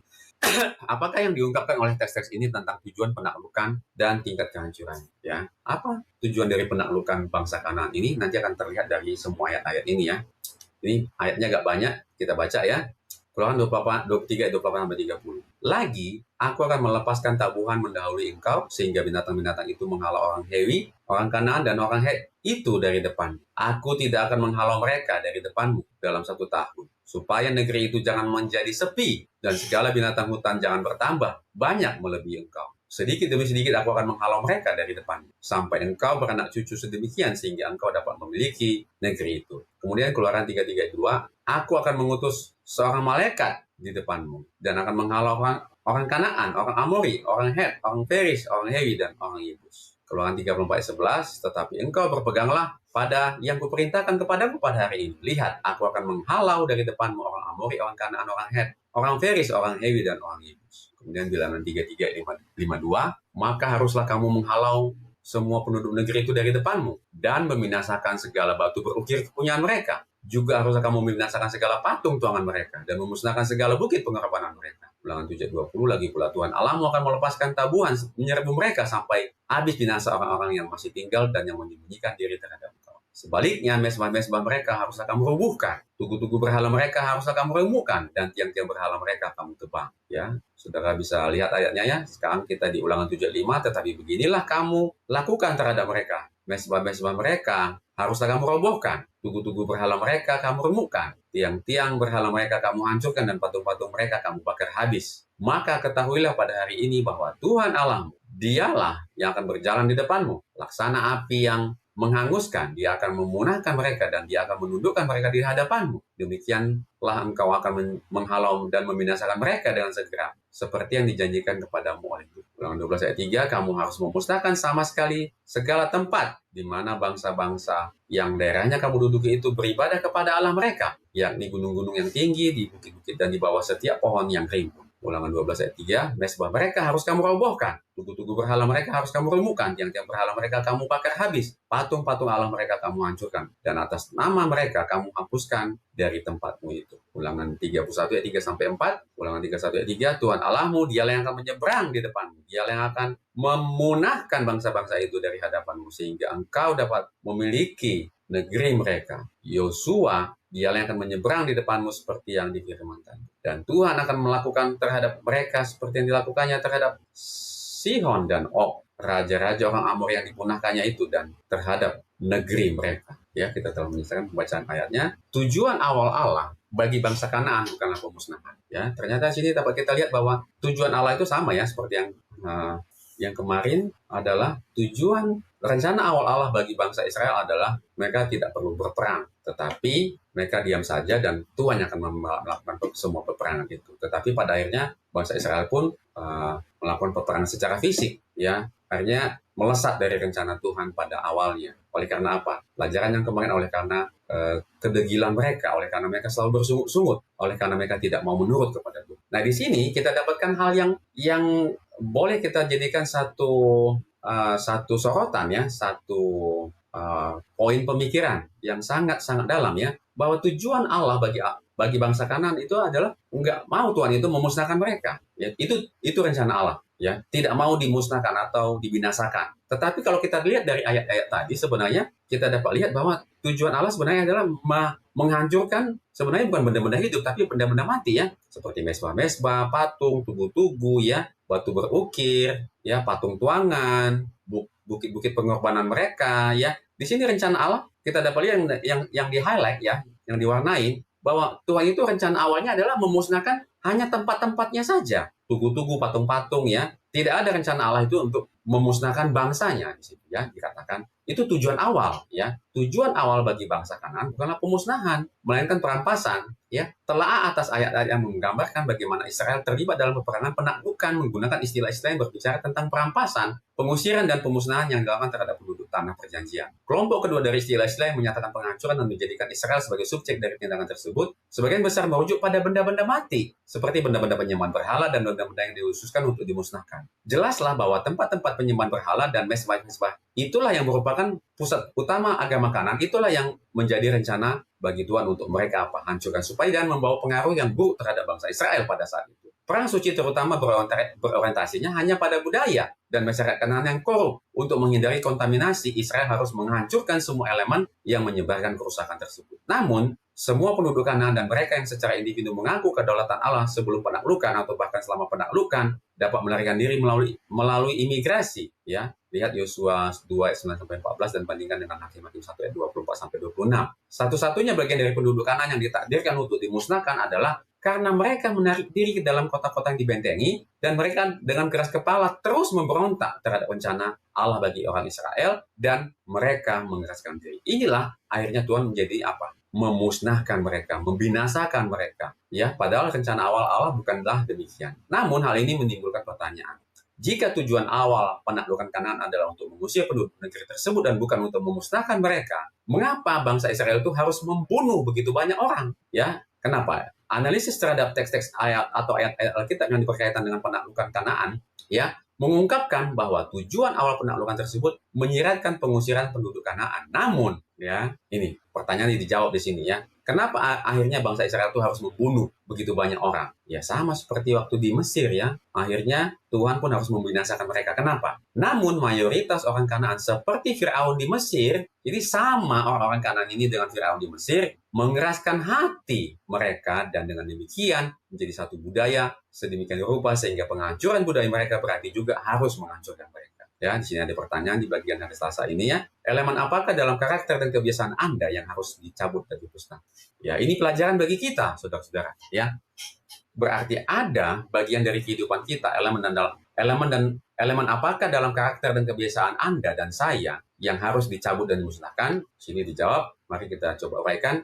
apakah yang diungkapkan oleh teks-teks ini tentang tujuan penaklukan dan tingkat kehancuran? Ya, apa tujuan dari penaklukan bangsa Kanaan ini? Nanti akan terlihat dari semua ayat-ayat ini ya. Ini ayatnya agak banyak, kita baca ya. Keluaran 23 ayat 28 sampai 30. Lagi, aku akan melepaskan tabuhan mendahului engkau sehingga binatang-binatang itu menghalau orang Hewi, orang Kanaan dan orang Het itu dari depan. Aku tidak akan menghalau mereka dari depanmu dalam 1 tahun, supaya negeri itu jangan menjadi sepi dan segala binatang hutan jangan bertambah banyak melebihi engkau. Sedikit demi sedikit aku akan menghalau mereka dari depanmu, sampai engkau beranak cucu sedemikian sehingga engkau dapat memiliki negeri itu. Kemudian Keluaran 3:32, aku akan mengutus seorang malaikat di depanmu dan akan menghalau orang Kanaan, orang Amori, orang Het, orang Feris, orang Hewi, dan orang Yebus. Keluaran 34:11, tetapi engkau berpeganglah pada yang kuperintahkan kepadamu pada hari ini. Lihat, aku akan menghalau dari depanmu orang Amori, orang Kanaan, orang Het, orang Feris, orang Hewi, dan orang Yebus. Kemudian Bilangan 33:52, maka haruslah kamu menghalau semua penduduk negeri itu dari depanmu dan membinasakan segala batu berukir kepunyaan mereka. Juga haruslah kamu membinasakan segala patung tuangan mereka dan memusnahkan segala bukit pengorbanan mereka. Ulangan 7:20, lagi pula Tuhan Allahmu akan melepaskan tabuhan menyerbu mereka sampai habis binasa orang-orang yang masih tinggal dan yang menyembunyikan diri terhadap engkau. Sebaliknya, mezbah-mezbah mereka haruslah kamu robohkan. Tugu-tugu berhala mereka haruslah kamu remukkan. Dan tiang-tiang berhala mereka kamu tebang. Ya, saudara bisa lihat ayatnya ya. Sekarang kita di Ulangan 75, tetapi beginilah kamu lakukan terhadap mereka. Mezbah-mezbah mereka haruslah kamu robohkan. Tugu-tugu berhala mereka kamu remukkan. Tiang-tiang berhala mereka kamu hancurkan dan patung-patung mereka kamu bakar habis. Maka ketahuilah pada hari ini bahwa Tuhan Allahmu, Dialah yang akan berjalan di depanmu. Laksana api yang menghanguskan, Dia akan memunahkan mereka dan Dia akan menundukkan mereka di hadapanmu. Demikianlah engkau akan menghalau dan membinasakan mereka dengan segera, seperti yang dijanjikan kepadamu oleh Tuhan. Ulangan 12 ayat 3, kamu harus memusnahkan sama sekali segala tempat di mana bangsa-bangsa yang daerahnya kamu duduki itu beribadah kepada Allah mereka, yakni gunung-gunung yang tinggi, di bukit-bukit dan di bawah setiap pohon yang rimbun. Ulangan 12 ayat 3, mezbah mereka harus kamu robohkan. Tugu-tugu berhala mereka harus kamu remukkan. Tiang-tiang berhala mereka kamu bakar habis. Patung-patung Allah mereka kamu hancurkan. Dan atas nama mereka kamu hapuskan dari tempatmu itu. Ulangan 31 ayat 3-4. Ulangan 31 ayat 3, Tuhan Allahmu, Dialah yang akan menyeberang di depanmu. Dialah yang akan memunahkan bangsa-bangsa itu dari hadapanmu, sehingga engkau dapat memiliki negeri mereka. Yosua, Dialah yang akan menyeberang di depanmu seperti yang difirmankan. Dan Tuhan akan melakukan terhadap mereka seperti yang dilakukannya terhadap Sihon dan Og, raja-raja orang Amor yang dipunahkannya itu, dan terhadap negeri mereka. Ya, kita telah menyelesaikan pembacaan ayatnya. Tujuan awal Allah bagi bangsa Kanaan bukanlah pemusnahan. Ya, ternyata sini dapat kita lihat bahwa tujuan Allah itu sama ya, seperti yang kemarin adalah tujuan rencana awal Allah bagi bangsa Israel adalah mereka tidak perlu berperang, tetapi mereka diam saja dan Tuhan yang akan melakukan semua peperangan itu. Tetapi pada akhirnya bangsa Israel pun melakukan peperangan secara fisik, ya, akhirnya melesat dari rencana Tuhan pada awalnya. Oleh karena apa? Pelajaran yang kemarin oleh karena kedegilan mereka, oleh karena mereka selalu bersungut-sungut, oleh karena mereka tidak mau menurut kepada Tuhan. Nah, di sini kita dapatkan hal yang boleh kita jadikan satu sorotan ya, satu poin pemikiran yang sangat-sangat dalam ya, bahwa tujuan Allah bagi bangsa Kanaan itu adalah nggak mau Tuhan itu memusnahkan mereka. Ya, itu rencana Allah. Ya, tidak mau dimusnahkan atau dibinasakan. Tetapi kalau kita lihat dari ayat-ayat tadi, sebenarnya kita dapat lihat bahwa tujuan Allah sebenarnya adalah menghancurkan sebenarnya bukan benda-benda hidup, tapi benda-benda mati ya, seperti mezbah-mezbah, patung, tugu-tugu ya, batu berukir, ya, patung tuangan, bukit-bukit pengorbanan mereka ya. Di sini rencana Allah kita dapat lihat yang di-highlight ya, yang diwarnai bahwa Tuhan itu rencana awalnya adalah memusnahkan hanya tempat-tempatnya saja. Tugu-tugu, patung-patung ya. Tidak ada rencana Allah itu untuk memusnahkan bangsanya di situ ya, dikatakan. Itu tujuan awal ya. Tujuan awal bagi bangsa Kanaan bukanlah pemusnahan, melainkan perampasan ya. Telah atas ayat-ayat yang menggambarkan bagaimana Israel terlibat dalam peperangan penaklukan menggunakan istilah-istilah yang berbicara tentang perampasan, pengusiran dan pemusnahan yang dilakukan terhadap penduduk tanah perjanjian. Kelompok kedua dari istilah-istilah yang menyatakan penghancuran dan menjadikan Israel sebagai subjek dari tindakan tersebut, sebagian besar merujuk pada benda-benda mati, seperti benda-benda penyembahan berhala dan benda-benda yang dihususkan untuk dimusnahkan. Jelaslah bahwa tempat-tempat penyembahan berhala dan mezbah-mezbah itulah yang merupakan pusat utama agama Kanaan, itulah yang menjadi rencana bagi Tuhan untuk mereka hancurkan supaya dan membawa pengaruh yang buruk terhadap bangsa Israel pada saat itu. Perang suci terutama berorientasinya hanya pada budaya dan masyarakat Kanaan yang korup. Untuk menghindari kontaminasi, Israel harus menghancurkan semua elemen yang menyebarkan kerusakan tersebut. Namun, semua penduduk Kanaan dan mereka yang secara individu mengaku kedaulatan Allah sebelum penaklukan atau bahkan selama penaklukan dapat melarikan diri melalui imigrasi. Ya, lihat Yosua 2 ayat 9-14 dan bandingkan dengan Hakim-Hakim 1 ayat 24-26. Satu-satunya bagian dari penduduk Kanaan yang ditakdirkan untuk dimusnahkan adalah karena mereka menarik diri ke dalam kota-kota yang dibentengi dan mereka dengan keras kepala terus memberontak terhadap rencana Allah bagi orang Israel dan mereka mengeraskan diri. Inilah akhirnya Tuhan menjadi apa? Memusnahkan mereka, membinasakan mereka. Ya, padahal rencana awal Allah bukanlah demikian. Namun hal ini menimbulkan pertanyaan. Jika tujuan awal penaklukan Kanaan adalah untuk mengusir penduduk negeri tersebut dan bukan untuk memusnahkan mereka, mengapa bangsa Israel itu harus membunuh begitu banyak orang? Ya, kenapa? Analisis terhadap teks-teks ayat atau ayat-ayat Alkitab yang berkaitan dengan penaklukan Kanaan, ya, mengungkapkan bahwa tujuan awal penaklukan tersebut menyiratkan pengusiran penduduk Kanaan. Namun, ya, ini pertanyaan yang dijawab di sini ya. Kenapa akhirnya bangsa Israel itu harus membunuh begitu banyak orang? Ya sama seperti waktu di Mesir ya. Akhirnya Tuhan pun harus membinasakan mereka. Kenapa? Namun mayoritas orang Kanaan seperti Firaun di Mesir, jadi sama orang-orang Kanaan ini dengan Firaun di Mesir, mengeraskan hati mereka dan dengan demikian menjadi satu budaya sedemikian rupa sehingga penghancuran budaya mereka berarti juga harus menghancurkan mereka. Ya, di sini ada pertanyaan di bagian hari Selasa ini ya. Elemen apakah dalam karakter dan kebiasaan Anda yang harus dicabut dari pustaka? Ya, ini pelajaran bagi kita, saudara-saudara. Ya, berarti ada bagian dari kehidupan kita, elemen apakah dalam karakter dan kebiasaan Anda dan saya yang harus dicabut dan dimusnahkan? Sini dijawab. Mari kita coba uraikan.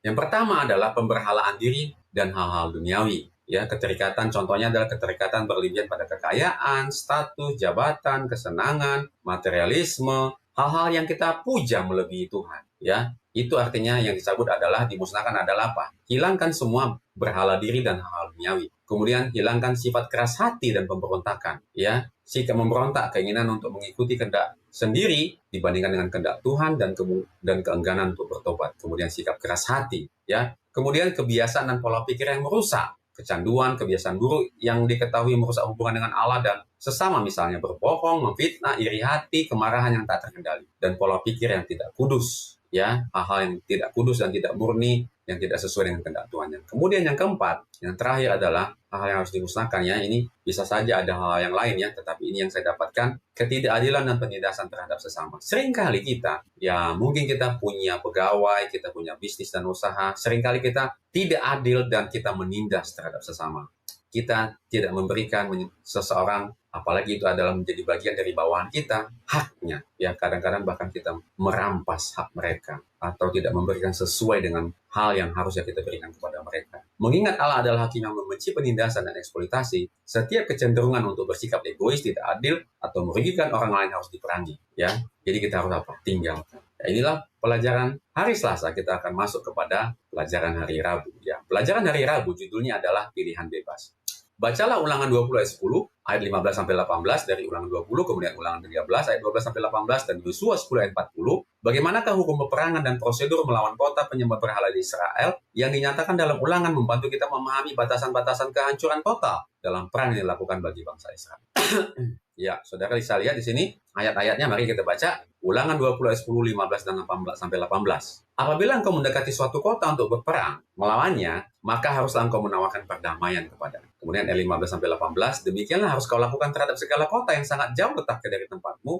Yang pertama adalah pemberhalaan diri dan hal-hal duniawi. Ya, keterikatan contohnya adalah keterikatan berlebihan pada kekayaan, status, jabatan, kesenangan, materialisme, hal-hal yang kita puja melebihi Tuhan. Ya, itu artinya yang dicabut adalah dimusnahkan adalah apa? Hilangkan semua berhala diri dan hal-hal duniawi. Kemudian hilangkan sifat keras hati dan pemberontakan. Ya, sikap memberontak, keinginan untuk mengikuti kehendak sendiri dibandingkan dengan kehendak Tuhan dan keengganan untuk bertobat. Kemudian sikap keras hati. Ya, kemudian kebiasaan dan pola pikir yang merusak. Kecanduan, kebiasaan buruk yang diketahui merusak hubungan dengan Allah dan sesama, misalnya berbohong, memfitnah, iri hati, kemarahan yang tak terkendali, dan pola pikir yang tidak kudus, ya, hal-hal yang tidak kudus dan tidak murni, yang tidak sesuai dengan kehendak Tuhan. Kemudian yang keempat, yang terakhir adalah hal yang harus dimusnahkan ya. Ini bisa saja ada hal yang lain ya, tetapi ini yang saya dapatkan, ketidakadilan dan penindasan terhadap sesama. Seringkali kita, ya mungkin kita punya pegawai, kita punya bisnis dan usaha, seringkali kita tidak adil dan kita menindas terhadap sesama. Kita tidak memberikan seseorang, apalagi itu adalah menjadi bagian dari bawahan kita, haknya. Ya, kadang-kadang bahkan kita merampas hak mereka atau tidak memberikan sesuai dengan hal yang harusnya kita berikan kepada mereka. Mengingat Allah adalah hakim yang membenci penindasan dan eksploitasi, setiap kecenderungan untuk bersikap egois, tidak adil, atau merugikan orang lain harus diperangi. Ya, jadi kita harus apa? Tinggalkan. Ya, inilah pelajaran hari Selasa. Kita akan masuk kepada pelajaran hari Rabu. Ya, pelajaran hari Rabu judulnya adalah pilihan bebas. Bacalah Ulangan 20 ayat 10, ayat 15-18 dari Ulangan 20, kemudian Ulangan 13 ayat 12-18 dan Yosua 10 ayat 40. Bagaimanakah hukum peperangan dan prosedur melawan kota penyembah berhala di Israel yang dinyatakan dalam Ulangan membantu kita memahami batasan-batasan kehancuran total dalam perang yang dilakukan bagi bangsa Israel. Ya, saudara bisa lihat di sini ayat-ayatnya, mari kita baca. Ulangan 20 ayat 10, 15 dan 18-18. Apabila engkau mendekati suatu kota untuk berperang melawannya, maka haruslah engkau menawarkan perdamaian kepada. Kemudian ayat 15-18, demikianlah harus kau lakukan terhadap segala kota yang sangat jauh letaknya dari tempatmu.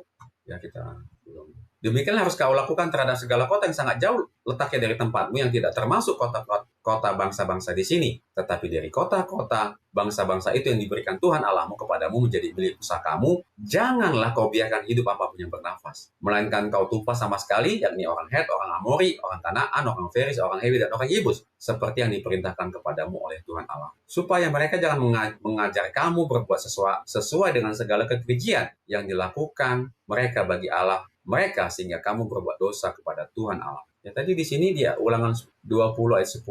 Ya, kita belum. Demikianlah harus kau lakukan terhadap segala kota yang sangat jauh letaknya dari tempatmu, yang tidak termasuk kota bangsa-bangsa di sini, tetapi dari kota-kota bangsa-bangsa itu yang diberikan Tuhan Allahmu kepadamu menjadi milik pusakamu. Janganlah kau biarkan hidup apapun yang bernafas, melainkan kau tumpas sama sekali, yakni orang Het, orang Amori, orang Kanaan, orang Feris, orang Hewi, dan orang Yebus, seperti yang diperintahkan kepadamu oleh Tuhan Allah, supaya mereka jangan mengajar kamu berbuat sesuai dengan segala kekejian yang dilakukan mereka bagi Allah mereka, sehingga kamu berbuat dosa kepada Tuhan Allah. Ya, tadi di sini dia Ulangan 20 ayat 10,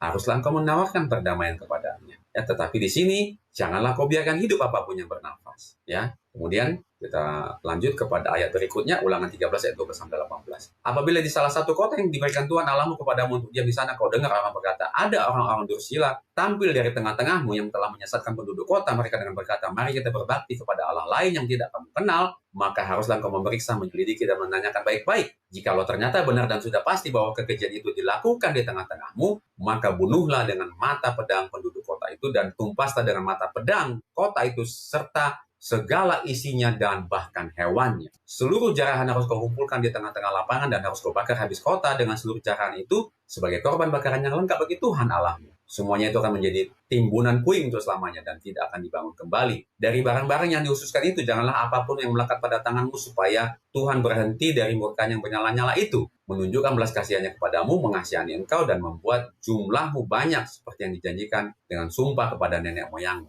haruslah engkau menawarkan perdamaian kepadanya. Ya, tetapi di sini janganlah kau biarkan hidup apapun yang bernafas. Ya, kemudian kita lanjut kepada ayat berikutnya, Ulangan 13 ayat 12-18. Apabila di salah satu kota yang diberikan Tuhan Allahmu kepadamu untuk diam di sana, kau dengar orang berkata, ada orang-orang dursila tampil dari tengah-tengahmu yang telah menyesatkan penduduk kota mereka dengan berkata, mari kita berbakti kepada Allah lain yang tidak kamu kenal, maka haruslah engkau memeriksa, menyelidiki, dan menanyakan baik-baik. Jikalau ternyata benar dan sudah pasti bahwa kekejian itu dilakukan di tengah-tengahmu, maka bunuhlah dengan mata pedang penduduk kota itu, dan tumpaslah dengan mata pedang kota itu serta segala isinya dan bahkan hewannya. Seluruh jarahan harus kau kumpulkan di tengah-tengah lapangan dan harus kau bakar habis kota dengan seluruh jarahan itu sebagai korban bakaran yang lengkap bagi Tuhan Allahmu. Semuanya itu akan menjadi timbunan puing untuk selamanya dan tidak akan dibangun kembali. Dari barang-barang yang dihususkan itu, janganlah apapun yang melekat pada tanganmu, supaya Tuhan berhenti dari murkanya yang bernyala-nyala itu, menunjukkan belas kasihannya kepadamu, mengasihani engkau, dan membuat jumlahmu banyak seperti yang dijanjikan dengan sumpah kepada nenek moyangmu.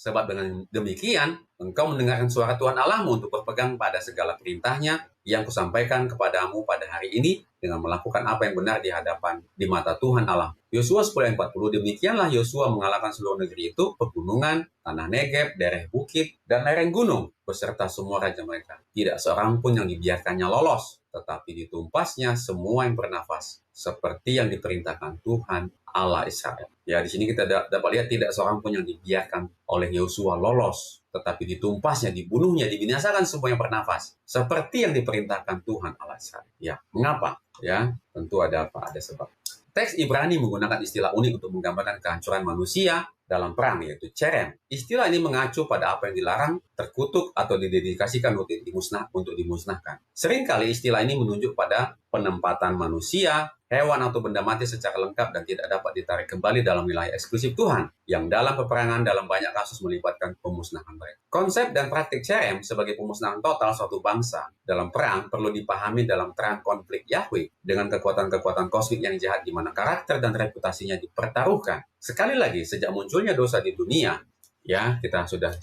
Sebab dengan demikian, engkau mendengarkan suara Tuhan Allahmu untuk berpegang pada segala perintahnya yang kusampaikan kepadamu pada hari ini, dengan melakukan apa yang benar di mata Tuhan Allah. Yosua 10:40, demikianlah Yosua mengalahkan seluruh negeri itu, pegunungan, tanah Negeb, daerah bukit, dan lereng gunung, beserta semua raja mereka. Tidak seorang pun yang dibiarkannya lolos. tetapi ditumpasnya semua yang bernafas, seperti yang diperintahkan Tuhan Allah Israel. Ya, di sini kita dapat lihat tidak seorang pun yang dibiarkan oleh Yosua lolos, tetapi ditumpasnya, dibunuhnya, dibinasakan semua yang bernafas, seperti yang diperintahkan Tuhan Allah Israel. Ya, mengapa? Ya, tentu ada apa? Ada sebab. Teks Ibrani menggunakan istilah unik untuk menggambarkan kehancuran manusia dalam perang, yaitu cerem. Istilah ini mengacu pada apa yang dilarang, terkutuk, atau didedikasikan untuk dimusnahkan. Seringkali istilah ini menunjuk pada penempatan manusia, hewan, atau benda mati secara lengkap dan tidak dapat ditarik kembali dalam wilayah eksklusif Tuhan, yang dalam peperangan dalam banyak kasus melibatkan pemusnahan mereka. Konsep dan praktik cerem sebagai pemusnahan total suatu bangsa dalam perang perlu dipahami dalam terang konflik Yahweh dengan kekuatan-kekuatan kosmik yang jahat di mana karakter dan reputasinya dipertaruhkan. Sekali lagi, sejak munculnya dosa di dunia, ya, kita sudah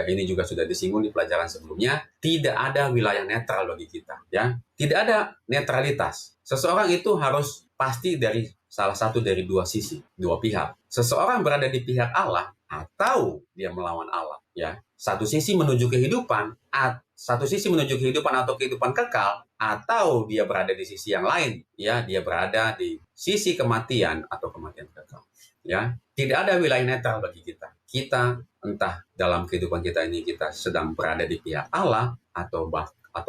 ini juga sudah disinggung di pelajaran sebelumnya, tidak ada wilayah netral bagi kita, ya. Tidak ada netralitas. Seseorang itu harus pasti dari salah satu dari dua sisi, dua pihak. Seseorang berada di pihak Allah atau dia melawan Allah, ya. Satu sisi menuju kehidupan atau kehidupan kekal, atau dia berada di sisi yang lain, ya, dia berada di sisi kematian atau kematian kekal. Ya, tidak ada wilayah netral bagi kita. Kita entah dalam kehidupan kita ini kita sedang berada di pihak Allah atau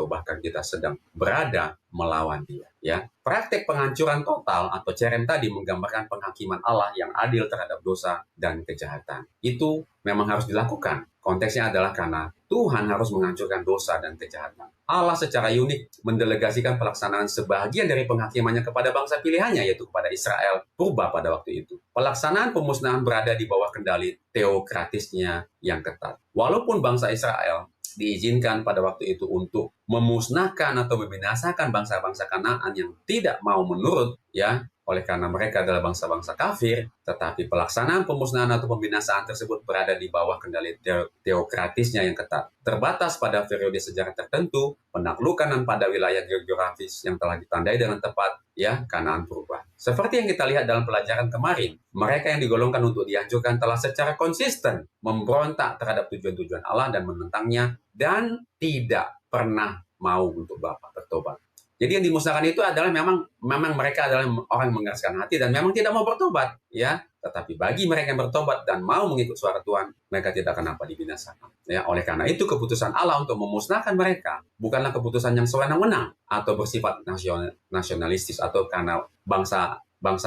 bahkan kita sedang berada melawan Dia. Ya, praktek penghancuran total atau cerem tadi menggambarkan penghakiman Allah yang adil terhadap dosa dan kejahatan. Itu memang harus dilakukan. Konteksnya adalah karena Tuhan harus menghancurkan dosa dan kejahatan. Allah secara unik mendelegasikan pelaksanaan sebagian dari penghakimannya kepada bangsa pilihannya, yaitu kepada Israel purba pada waktu itu. Pelaksanaan pemusnahan berada di bawah kendali teokratisnya yang ketat. Walaupun bangsa Israel diizinkan pada waktu itu untuk memusnahkan atau membinasakan bangsa-bangsa Kanaan yang tidak mau menurut, ya, oleh karena mereka adalah bangsa-bangsa kafir, tetapi pelaksanaan pemusnahan atau pembinasaan tersebut berada di bawah kendali teokratisnya yang ketat. Terbatas pada periode sejarah tertentu, penaklukan pada wilayah geografis yang telah ditandai dengan tepat, ya, Kanaan purba. Seperti yang kita lihat dalam pelajaran kemarin, mereka yang digolongkan untuk dihancurkan telah secara konsisten memberontak terhadap tujuan-tujuan Allah dan menentangnya, dan tidak pernah mau untuk bertobat. Jadi yang dimusnahkan itu adalah memang mereka adalah orang mengeraskan hati dan memang tidak mau bertobat, ya. Tetapi bagi mereka yang bertobat dan mau mengikut suara Tuhan, mereka tidak akan dibinasakan. Ya, oleh karena itu keputusan Allah untuk memusnahkan mereka bukanlah keputusan yang sewenang-wenang atau bersifat nasionalistis atau karena bangsa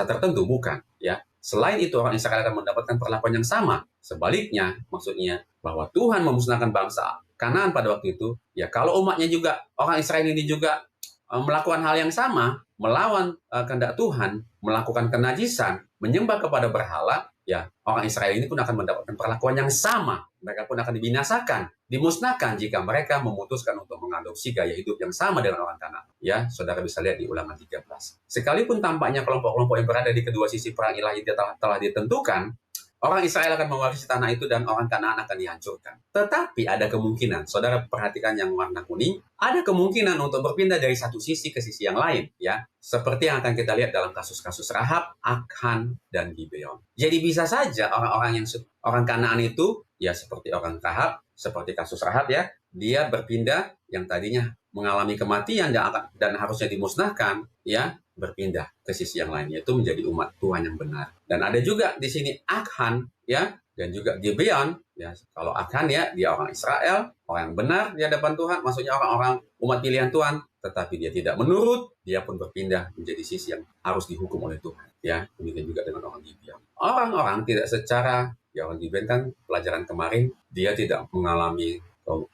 tertentu, bukan, ya. Selain itu orang Israel akan mendapatkan perlakuan yang sama. Sebaliknya, maksudnya bahwa Tuhan memusnahkan bangsa Kanaan pada waktu itu, ya, kalau umatnya juga orang Israel ini juga melakukan hal yang sama, melawan kehendak Tuhan, melakukan kenajisan, menyembah kepada berhala, ya, orang Israel ini pun akan mendapatkan perlakuan yang sama. Mereka pun akan dibinasakan, dimusnahkan jika mereka memutuskan untuk mengadopsi gaya hidup yang sama dengan orang Kanaan. Ya, saudara bisa lihat di Ulangan 13. Sekalipun tampaknya kelompok-kelompok yang berada di kedua sisi perang ilahi telah ditentukan, orang Israel akan mewarisi tanah itu dan orang Kanaan akan dihancurkan. Tetapi ada kemungkinan, saudara perhatikan yang warna kuning, ada kemungkinan untuk berpindah dari satu sisi ke sisi yang lain, ya. Seperti yang akan kita lihat dalam kasus-kasus Rahab, Akhan, dan Gibeon. Jadi bisa saja orang Kanaan itu, ya, seperti orang Rahab, seperti kasus Rahab, ya, dia berpindah yang tadinya mengalami kematian dan harusnya dimusnahkan, ya, berpindah ke sisi yang lain, yaitu menjadi umat Tuhan yang benar. Dan ada juga di sini Akhan, ya, dan juga Gibeon, ya. Kalau Akhan, ya, dia orang Israel, orang yang benar di hadapan Tuhan, maksudnya orang-orang umat pilihan Tuhan, tetapi dia tidak menurut, dia pun berpindah menjadi sisi yang harus dihukum oleh Tuhan, ya. Demikian juga dengan orang Gibeon. Orang-orang tidak secara, ya, orang Gibeon kan pelajaran kemarin, dia tidak mengalami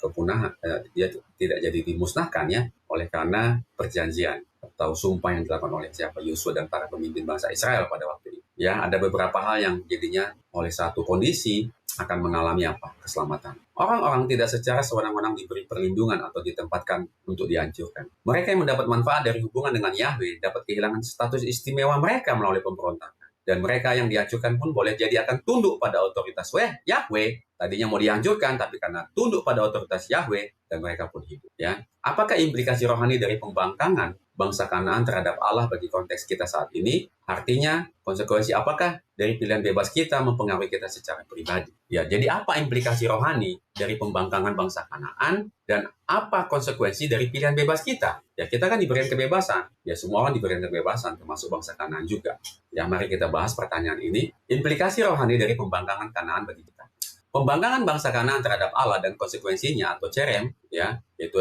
kepunahan, dia tidak jadi dimusnahkan, ya, oleh karena perjanjian atau sumpah yang dilakukan oleh siapa? Yosua dan para pemimpin bangsa Israel pada waktu itu. Ya, ada beberapa hal yang jadinya oleh satu kondisi akan mengalami keselamatan. Orang-orang tidak secara sewenang-wenang diberi perlindungan atau ditempatkan untuk dihancurkan. Mereka yang mendapat manfaat dari hubungan dengan Yahweh dapat kehilangan status istimewa mereka melalui pemberontakan. Dan mereka yang dihancurkan pun boleh jadi akan tunduk pada otoritas Yahweh. Tadinya mau dihancurkan, tapi karena tunduk pada otoritas Yahweh, dan mereka pun hidup. Ya, apakah implikasi rohani dari pembangkangan bangsa Kanaan terhadap Allah bagi konteks kita saat ini? Artinya, konsekuensi apakah dari pilihan bebas kita mempengaruhi kita secara pribadi? Ya, jadi apa implikasi rohani dari pembangkangan bangsa Kanaan dan apa konsekuensi dari pilihan bebas kita? Ya, kita kan diberikan kebebasan. Ya, semua orang diberikan kebebasan, termasuk bangsa Kanaan juga. Ya, mari kita bahas pertanyaan ini. Implikasi rohani dari pembangkangan Kanaan bagi kita. Pembangkangan bangsa Kanaan terhadap Allah dan konsekuensinya atau cerem, ya, yaitu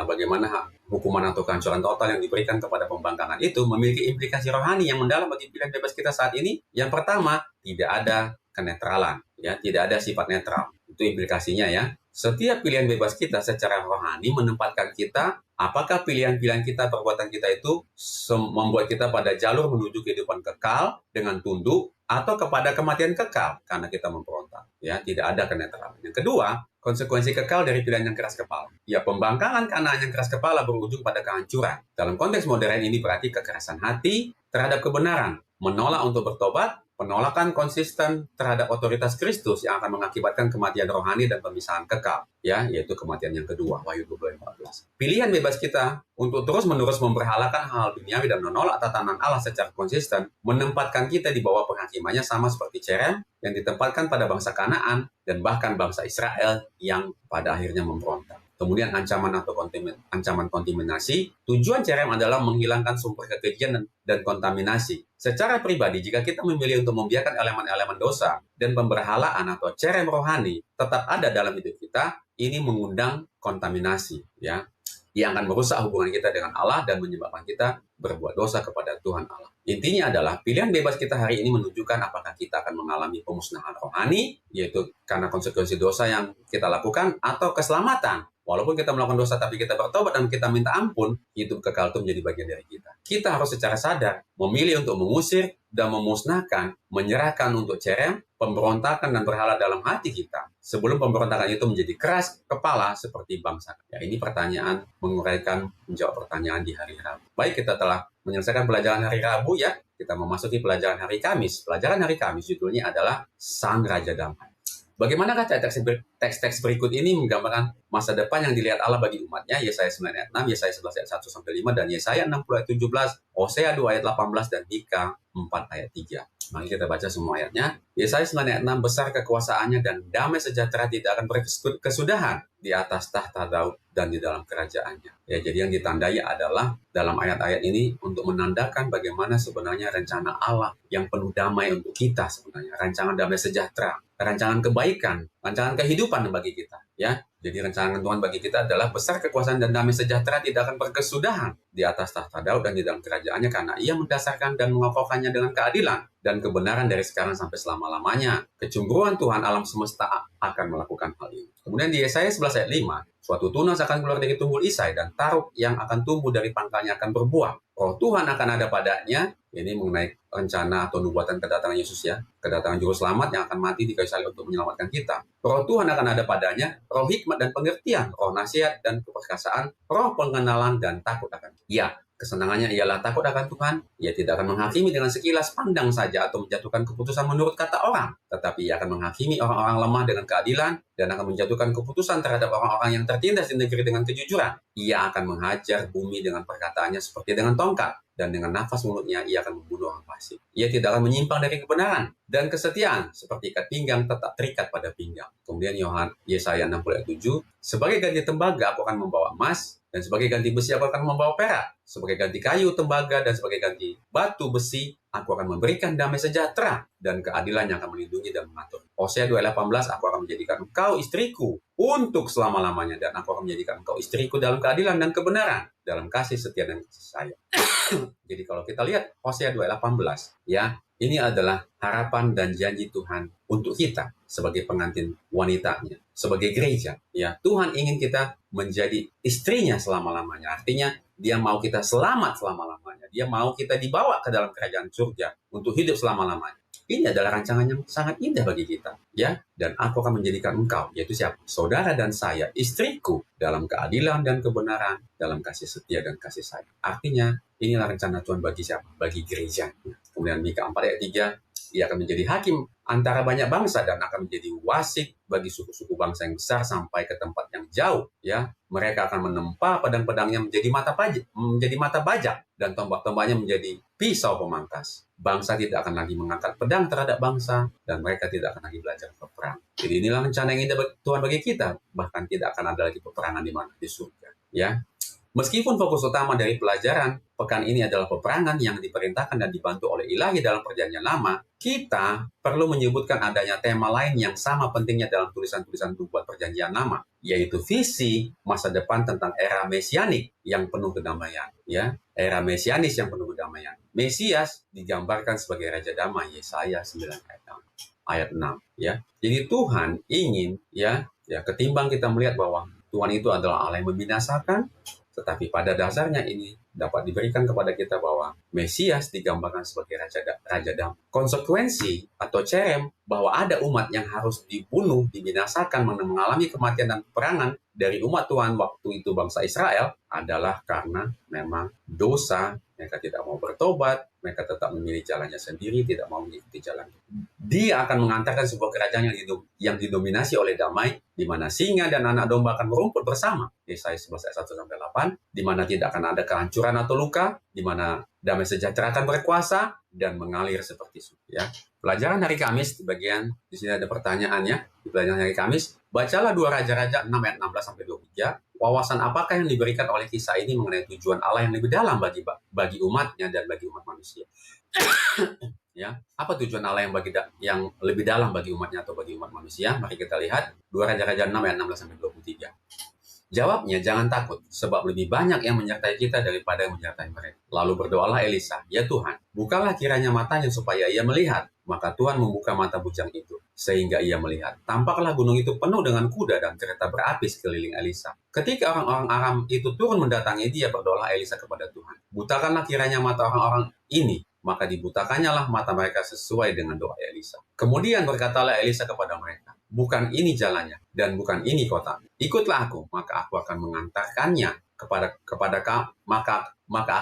bagaimana hukuman atau kehancuran total yang diberikan kepada pembangkangan itu memiliki implikasi rohani yang mendalam bagi pilihan bebas kita saat ini. Yang pertama, tidak ada kenetralan, ya, tidak ada sifat netral. Itu implikasinya, ya. Setiap pilihan bebas kita secara rohani menempatkan kita, apakah pilihan-pilihan kita, perbuatan kita itu membuat kita pada jalur menuju kehidupan kekal dengan tunduk atau kepada kematian kekal karena kita memberontak. Ya, tidak ada kenetralan. Yang kedua, konsekuensi kekal dari pilihan yang keras kepala. Ya, pembangkangan Kanaan yang keras kepala berujung pada kehancuran. Dalam konteks modern ini berarti kekerasan hati terhadap kebenaran, menolak untuk bertobat, penolakan konsisten terhadap otoritas Kristus yang akan mengakibatkan kematian rohani dan pemisahan kekal, ya, yaitu kematian yang kedua, Wahyu 12:14. Pilihan bebas kita untuk terus-menerus memperhalakan hal duniawi dan menolak tatanan Allah secara konsisten menempatkan kita di bawah penghakimannya sama seperti cerem yang ditempatkan pada bangsa Kanaan dan bahkan bangsa Israel yang pada akhirnya memberontak. Kemudian ancaman atau ancaman kontaminasi. Tujuan cerem adalah menghilangkan sumber kekejian dan kontaminasi. Secara pribadi, jika kita memilih untuk membiarkan elemen-elemen dosa dan pemberhalaan atau cerem rohani tetap ada dalam hidup kita, ini mengundang kontaminasi, ya, yang akan merusak hubungan kita dengan Allah dan menyebabkan kita berbuat dosa kepada Tuhan Allah. Intinya adalah pilihan bebas kita hari ini menunjukkan apakah kita akan mengalami pemusnahan rohani, yaitu karena konsekuensi dosa yang kita lakukan, atau keselamatan. Walaupun kita melakukan dosa tapi kita bertobat dan kita minta ampun, hidup kekal itu menjadi bagian dari kita. Kita harus secara sadar memilih untuk mengusir dan memusnahkan, menyerahkan untuk cerem, pemberontakan dan berhala dalam hati kita sebelum pemberontakan itu menjadi keras kepala seperti bangsa. Ya, ini pertanyaan menguraikan menjawab pertanyaan di hari Rabu. Baik, kita telah menyelesaikan pelajaran hari Rabu, ya. Kita memasuki pelajaran hari Kamis. Pelajaran hari Kamis judulnya adalah Sang Raja Damai. Bagaimanakah teks-teks berikut ini menggambarkan masa depan yang dilihat Allah bagi umatnya? Yesaya 9 ayat 6, Yesaya 11 ayat 1-5, dan Yesaya 60 ayat 17, Hosea 2 ayat 18, dan Mika 4 ayat 3. Mari kita baca semua ayatnya. Yesaya 9 ayat 6, besar kekuasaannya dan damai sejahtera tidak akan berkesudahan di atas tahta Daud dan di dalam kerajaannya. Ya, jadi yang ditandai adalah dalam ayat-ayat ini untuk menandakan bagaimana sebenarnya rencana Allah yang penuh damai untuk kita sebenarnya. Rancangan damai sejahtera, rancangan kebaikan, rancangan kehidupan bagi kita. Ya, jadi rancangan Tuhan bagi kita adalah besar kekuasaan dan damai sejahtera tidak akan berkesudahan di atas tahta Daud dan di dalam kerajaannya karena ia mendasarkan dan mengokohkannya dengan keadilan dan kebenaran dari sekarang sampai selama-lamanya. Kecemburuan Tuhan alam semesta akan melakukan hal ini. Kemudian di Yesaya 11 ayat 5, suatu tunas akan keluar dari tumbul Isai dan taruk yang akan tumbuh dari pangkalnya akan berbuah. Roh Tuhan akan ada padanya. Ini mengenai rencana atau nubuatan kedatangan Yesus, ya. Kedatangan juru selamat yang akan mati di kayu salib untuk menyelamatkan kita. Roh Tuhan akan ada padanya, roh hikmat dan pengertian, roh nasihat dan keperkasaan, roh pengenalan dan takut akan. Ya, kesenangannya ialah takut akan Tuhan. Ia tidak akan menghakimi dengan sekilas pandang saja atau menjatuhkan keputusan menurut kata orang. Tetapi ia akan menghakimi orang-orang lemah dengan keadilan dan akan menjatuhkan keputusan terhadap orang-orang yang tertindas di negeri dengan kejujuran. Ia akan menghajar bumi dengan perkataannya seperti dengan tongkat. Dan dengan nafas mulutnya ia akan membunuh orang fasik. Ia tidak akan menyimpang dari kebenaran dan kesetiaan seperti ikat pinggang tetap terikat pada pinggang. Kemudian Yesaya 60 ayat 7, sebagai ganti tembaga aku akan membawa emas dan sebagai ganti besi aku akan membawa perak. Sebagai ganti kayu tembaga dan sebagai ganti batu besi aku akan memberikan damai sejahtera dan keadilan yang akan melindungi dan mengatur. Hosea 2:18, aku akan menjadikan engkau istriku untuk selama-lamanya dan aku akan menjadikan engkau istriku dalam keadilan dan kebenaran, dalam kasih setia dan kasih sayang. Jadi kalau kita lihat Hosea 2:18, ya, ini adalah harapan dan janji Tuhan untuk kita sebagai pengantin wanitanya, sebagai gereja. Ya, Tuhan ingin kita menjadi istrinya selama-lamanya. Artinya dia mau kita selamat selama-lamanya. Dia mau kita dibawa ke dalam kerajaan surga untuk hidup selama-lamanya. Ini adalah rancangan yang sangat indah bagi kita, ya. Dan aku akan menjadikan engkau, yaitu siapa? Saudara dan saya, istriku, dalam keadilan dan kebenaran, dalam kasih setia dan kasih sayang. Artinya, inilah rencana Tuhan bagi siapa? Bagi gereja. Kemudian Mika 4 ayat 3, Ia akan menjadi hakim antara banyak bangsa dan akan menjadi wasit bagi suku-suku bangsa yang besar sampai ke tempat yang jauh. Ya, mereka akan menempa pedang-pedangnya menjadi mata bajak dan tombak-tombaknya menjadi pisau pemangkas. Bangsa tidak akan lagi mengangkat pedang terhadap bangsa dan mereka tidak akan lagi belajar berperang. Jadi inilah rencana yang indah Tuhan bagi kita. Bahkan tidak akan ada lagi peperangan di mana? Di surga. Ya, meskipun fokus utama dari pelajaran pekan ini adalah peperangan yang diperintahkan dan dibantu oleh Ilahi dalam Perjanjian Lama, kita perlu menyebutkan adanya tema lain yang sama pentingnya dalam tulisan-tulisan nubuat Perjanjian Lama, yaitu visi masa depan tentang era mesianik yang penuh kedamaian. Ya, era mesianis yang penuh kedamaian. Mesias digambarkan sebagai Raja Damai, Yesaya 9 ayat 6. Ya, jadi Tuhan ingin ya ketimbang kita melihat bahwa Tuhan itu adalah Allah yang membinasakan, tetapi pada dasarnya ini dapat diberikan kepada kita bahwa Mesias digambarkan sebagai Raja Damai. Konsekuensi atau cerem bahwa ada umat yang harus dibunuh, dibinasakan, mengalami kematian dan peperangan dari umat Tuhan waktu itu bangsa Israel adalah karena memang dosa. Mereka tidak mau bertobat, mereka tetap memilih jalannya sendiri, tidak mau mengikuti jalan. Dia akan mengantarkan sebuah kerajaan yang didominasi oleh damai, di mana singa dan anak domba akan merumput bersama. Yesaya 11 ayat 1-8, di mana tidak akan ada kehancuran atau luka, di mana damai sejahtera akan berkuasa dan mengalir seperti sungai. Ya. Pelajaran hari Kamis, di sini ada pertanyaannya. Di pelajaran hari Kamis, bacalah 2 Raja-Raja 6 ayat 16-23. Wawasan apakah yang diberikan oleh kisah ini mengenai tujuan Allah yang lebih dalam bagi umatnya dan bagi umat manusia? Ya, apa tujuan Allah yang lebih dalam bagi umatnya atau bagi umat manusia? Mari kita lihat 2 Raja-Raja 6 ayat 16-23. Jawabnya, jangan takut, sebab lebih banyak yang menyertai kita daripada yang menyertai mereka. Lalu berdoalah Elisa, ya Tuhan, bukalah kiranya matanya supaya ia melihat. Maka Tuhan membuka mata bujang itu, sehingga ia melihat. Tampaklah gunung itu penuh dengan kuda dan kereta berapi sekeliling Elisa. Ketika orang-orang Aram itu turun mendatangi dia, berdoalah Elisa kepada Tuhan. Butakanlah kiranya mata orang-orang ini, maka dibutakannya lah mata mereka sesuai dengan doa Elisa. Kemudian berkatalah Elisa kepada mereka, bukan ini jalannya, dan bukan ini kota. Ikutlah aku, maka aku akan mengantarkannya kepada kamu, maka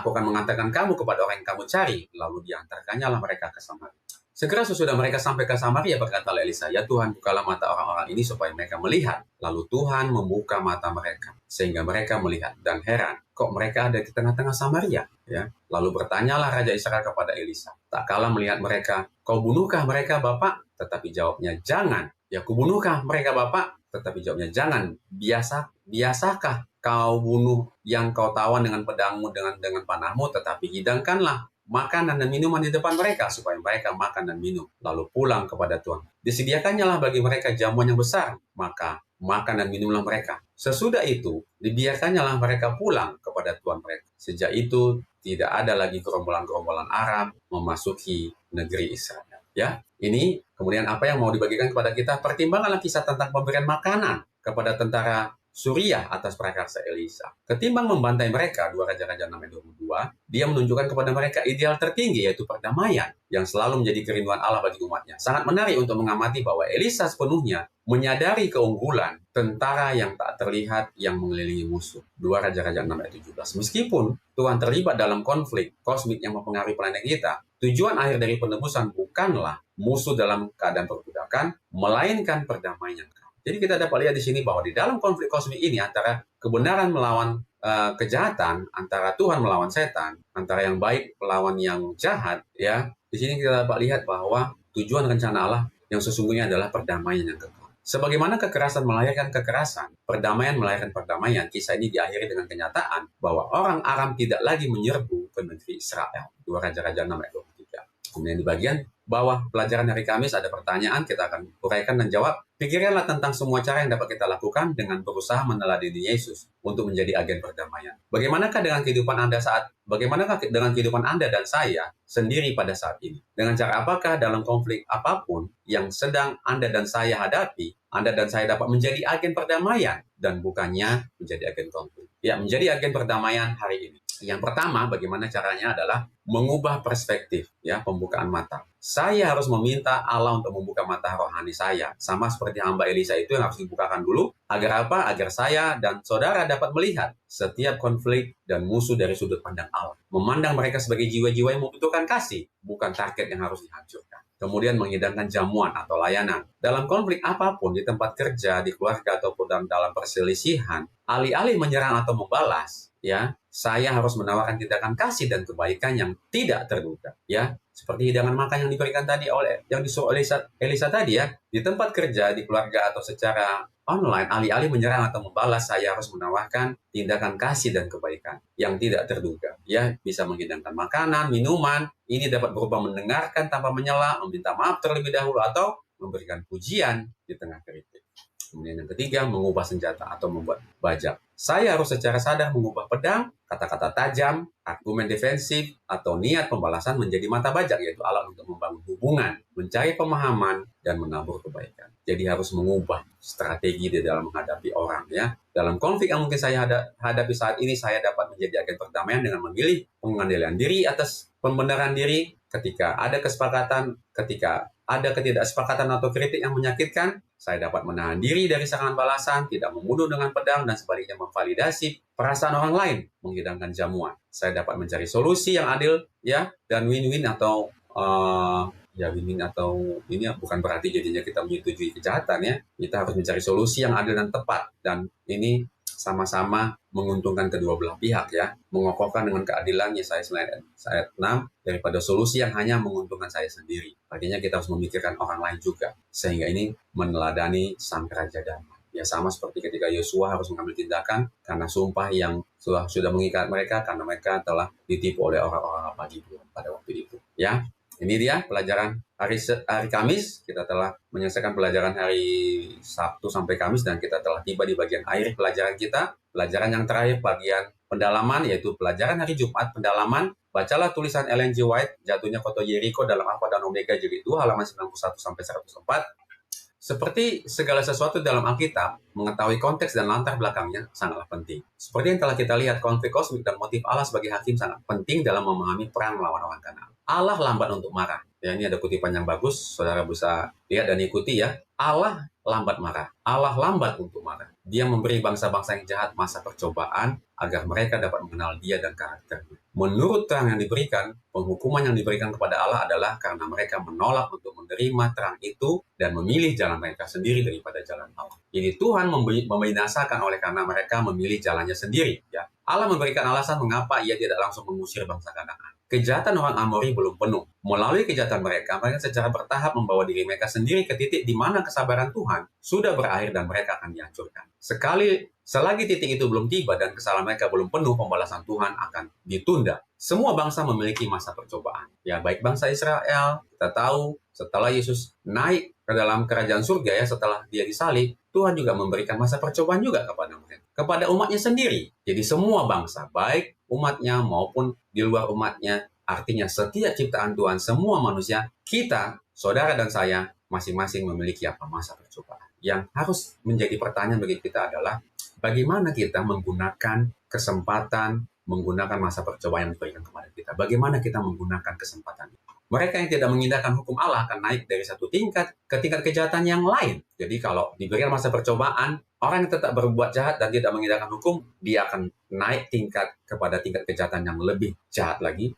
aku akan mengantarkan kamu kepada orang yang kamu cari. Lalu diantarkannya lah mereka ke Samaria. Segera sesudah mereka sampai ke Samaria, berkatalah Elisa, ya Tuhan, bukalah mata orang-orang ini supaya mereka melihat. Lalu Tuhan membuka mata mereka, sehingga mereka melihat dan heran, kok mereka ada di tengah-tengah Samaria? Ya. Lalu bertanyalah Raja Israel kepada Elisa, tak kalah melihat mereka, kau bunuhkah mereka, Bapak? Tetapi jawabnya, jangan. Ya, kubunuhkah mereka, Bapak? Tetapi jawabnya, jangan. Biasakah kau bunuh yang kau tawan dengan pedangmu, dengan panahmu? Tetapi hidangkanlah makanan dan minuman di depan mereka, supaya mereka makan dan minum, lalu pulang kepada Tuhan. Disediakannya lah bagi mereka jamuan yang besar, maka makan dan minumlah mereka. Sesudah itu, dibiarkannya lah mereka pulang kepada Tuhan mereka. Sejak itu, tidak ada lagi gerombolan-gerombolan Arab memasuki negeri Israel. Ya, ini kemudian apa yang mau dibagikan kepada kita? Pertimbanganlah kisah tentang pemberian makanan kepada tentara Suriah atas prakarsa Elisa. Ketimbang membantai mereka, 2 Raja-Raja 6-22, dia menunjukkan kepada mereka ideal tertinggi, yaitu perdamaian, yang selalu menjadi kerinduan Allah bagi umatnya. Sangat menarik untuk mengamati bahwa Elisa sepenuhnya menyadari keunggulan tentara yang tak terlihat yang mengelilingi musuh. 2 Raja-Raja 6-17. Meskipun Tuhan terlibat dalam konflik kosmik yang mempengaruhi planet kita, tujuan akhir dari penebusan bukanlah musuh dalam keadaan perbudakan, melainkan perdamaian. Jadi kita dapat lihat di sini bahwa di dalam konflik kosmik ini antara kebenaran melawan kejahatan, antara Tuhan melawan setan, antara yang baik melawan yang jahat, ya. Di sini kita dapat lihat bahwa tujuan rencana Allah yang sesungguhnya adalah perdamaian yang kekal. Sebagaimana kekerasan melahirkan kekerasan, perdamaian melahirkan perdamaian. Kisah ini diakhiri dengan kenyataan bahwa orang Aram tidak lagi menyerbu ke negeri Israel. 2 Raja-Raja 6-23. Kemudian di bagian bawah pelajaran hari Kamis ada pertanyaan, kita akan uraikan dan jawab. Pikirkanlah tentang semua cara yang dapat kita lakukan dengan berusaha meneladani Yesus untuk menjadi agen perdamaian. Bagaimanakah dengan kehidupan Anda dan saya sendiri pada saat ini? Dengan cara apakah dalam konflik apapun yang sedang Anda dan saya hadapi, Anda dan saya dapat menjadi agen perdamaian dan bukannya menjadi agen konflik. Ya, menjadi agen perdamaian hari ini. Yang pertama, bagaimana caranya adalah mengubah perspektif, ya, pembukaan mata. Saya harus meminta Allah untuk membuka mata rohani saya, sama seperti hamba Elisa itu yang harus dibukakan dulu. Agar apa? Agar saya dan saudara dapat melihat setiap konflik dan musuh dari sudut pandang Allah. Memandang mereka sebagai jiwa-jiwa yang membutuhkan kasih, bukan target yang harus dihancurkan. Kemudian menghidangkan jamuan atau layanan. Dalam konflik apapun, di tempat kerja, di keluarga, ataupun dalam perselisihan, alih-alih menyerang atau membalas, ya, saya harus menawarkan tindakan kasih dan kebaikan yang tidak terduga, ya, seperti hidangan makan yang diberikan tadi oleh yang disuruh Elisa tadi, ya, di tempat kerja, di keluarga, atau secara online. Alih-alih menyerang atau membalas, saya harus menawarkan tindakan kasih dan kebaikan yang tidak terduga, ya, bisa menghidangkan makanan, minuman. Ini dapat berupa mendengarkan tanpa menyela, meminta maaf terlebih dahulu, atau memberikan pujian di tengah kritik. Kemudian yang ketiga, mengubah senjata atau membuat bajak. Saya harus secara sadar mengubah pedang, kata-kata tajam, argumen defensif, atau niat pembalasan menjadi mata bajak, yaitu alat untuk membangun hubungan, mencari pemahaman, dan menabur kebaikan. Jadi harus mengubah strategi di dalam menghadapi orang, ya. Dalam konflik yang mungkin saya hadapi saat ini, saya dapat menjadi agen perdamaian dengan memilih pengendalian diri atas pembenaran diri. Ketika ada kesepakatan, ketika ada ketidaksepakatan atau kritik yang menyakitkan, saya dapat menahan diri dari serangan balasan, tidak membunuh dengan pedang, dan sebaliknya memvalidasi perasaan orang lain, menghidangkan jamuan. Saya dapat mencari solusi yang adil, ya, dan win-win atau win-win atau ini bukan berarti jadinya kita menyetujui kejahatan, ya. Kita harus mencari solusi yang adil dan tepat, dan ini sama-sama menguntungkan kedua belah pihak, ya. Mengokohkan dengan keadilan, Yesaya 9 ayat 6, daripada solusi yang hanya menguntungkan saya sendiri. Artinya kita harus memikirkan orang lain juga, sehingga ini meneladani sang Raja Damai. Ya, sama seperti ketika Yosua harus mengambil tindakan karena sumpah yang sudah mengikat mereka, karena mereka telah ditipu oleh orang-orang Babilon pada waktu itu, ya. Ini dia pelajaran hari Kamis. Kita telah menyelesaikan pelajaran hari Sabtu sampai Kamis, dan kita telah tiba di bagian akhir pelajaran kita. Pelajaran yang terakhir, bagian pendalaman, yaitu pelajaran hari Jumat, pendalaman. Bacalah tulisan Ellen G. White, Jatuhnya Kota Yeriko dalam Alfa dan Omega jilid 2 halaman 91 sampai 104. Seperti segala sesuatu dalam Alkitab, mengetahui konteks dan latar belakangnya sangatlah penting. Seperti yang telah kita lihat, konflik kosmik dan motif Allah sebagai hakim sangat penting dalam memahami perang melawan orang Kanaan. Allah lambat untuk marah. Ya, ini ada kutipan yang bagus, saudara bisa lihat dan ikuti, ya. Allah lambat marah. Allah lambat untuk marah. Dia memberi bangsa-bangsa yang jahat masa percobaan agar mereka dapat mengenal Dia dan karakternya. Menurut terang yang diberikan, penghukuman yang diberikan kepada Allah adalah karena mereka menolak untuk menerima terang itu dan memilih jalan mereka sendiri daripada jalan Allah. Jadi Tuhan membinasakan oleh karena mereka memilih jalannya sendiri, ya. Allah memberikan alasan mengapa Ia tidak langsung mengusir bangsa Kanaan. Kejahatan orang Amori belum penuh. Melalui kejahatan mereka secara bertahap membawa diri mereka sendiri ke titik di mana kesabaran Tuhan sudah berakhir dan mereka akan dihancurkan. Selagi titik itu belum tiba dan kesalahan mereka belum penuh, pembalasan Tuhan akan ditunda. Semua bangsa memiliki masa percobaan. Ya, baik bangsa Israel, kita tahu setelah Yesus naik ke dalam kerajaan surga, ya, setelah Dia disalib, Tuhan juga memberikan masa percobaan juga kepada mereka, kepada umatnya sendiri. Jadi semua bangsa, baik umatnya maupun di luar umatnya, artinya setiap ciptaan Tuhan, semua manusia, kita, saudara dan saya, masing-masing memiliki masa percobaan. Yang harus menjadi pertanyaan bagi kita adalah, bagaimana kita menggunakan kesempatan, menggunakan masa percobaan yang diberikan kepada kita? Bagaimana kita menggunakan kesempatan itu? Mereka yang tidak mengindahkan hukum Allah akan naik dari satu tingkat ke tingkat kejahatan yang lain. Jadi kalau diberikan masa percobaan, orang yang tetap berbuat jahat dan tidak mengindahkan hukum, dia akan naik tingkat kepada tingkat kejahatan yang lebih jahat lagi,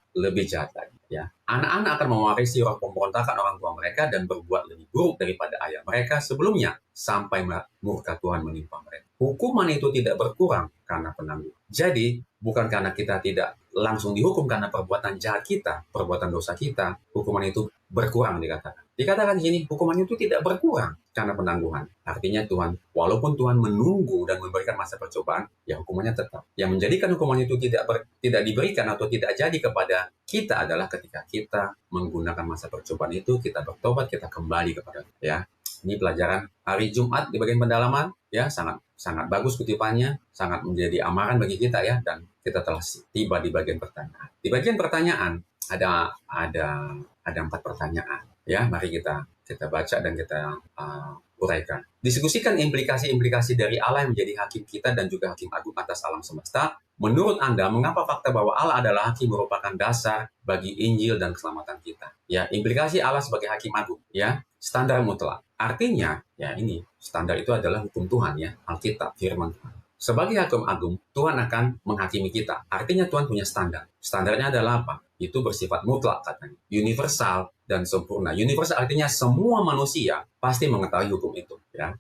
ya. Anak-anak akan mewarisi roh pemberontakan orang tua mereka dan berbuat lebih buruk daripada ayah mereka sebelumnya, sampai murka Tuhan menimpa mereka. Hukuman itu tidak berkurang karena penangguh. Jadi, bukan karena kita tidak langsung dihukum karena perbuatan jahat kita, perbuatan dosa kita, hukuman itu berkurang dikatakan. Dikatakan di sini, hukuman itu tidak berkurang karena penangguhan. Artinya Tuhan, walaupun Tuhan menunggu dan memberikan masa percobaan, ya hukumannya tetap. Yang menjadikan hukuman itu tidak diberikan atau tidak jadi kepada kita adalah ketika kita menggunakan masa percobaan itu, kita bertobat, kita kembali kepada Tuhan, ya. Ini pelajaran hari Jumat di bagian pendalaman, ya, sangat bagus kutipannya, sangat menjadi amaran bagi kita, ya, dan kita telah tiba di bagian pertanyaan. Di bagian pertanyaan ada 4 pertanyaan, ya. Mari kita kita baca dan kita uraikan. Diskusikan implikasi-implikasi dari Allah yang menjadi hakim kita dan juga hakim agung atas alam semesta. Menurut Anda, mengapa fakta bahwa Allah adalah hakim merupakan dasar bagi Injil dan keselamatan kita? Ya, implikasi Allah sebagai hakim agung, ya, standar mutlak. Artinya, ya ini, standar itu adalah hukum Tuhan, ya, Alkitab, firman Tuhan. Sebagai hakim agung, Tuhan akan menghakimi kita. Artinya Tuhan punya standar. Standarnya adalah apa? Itu bersifat mutlak katanya. Universal dan sempurna. Universal artinya semua manusia pasti mengetahui hukum itu. Ya.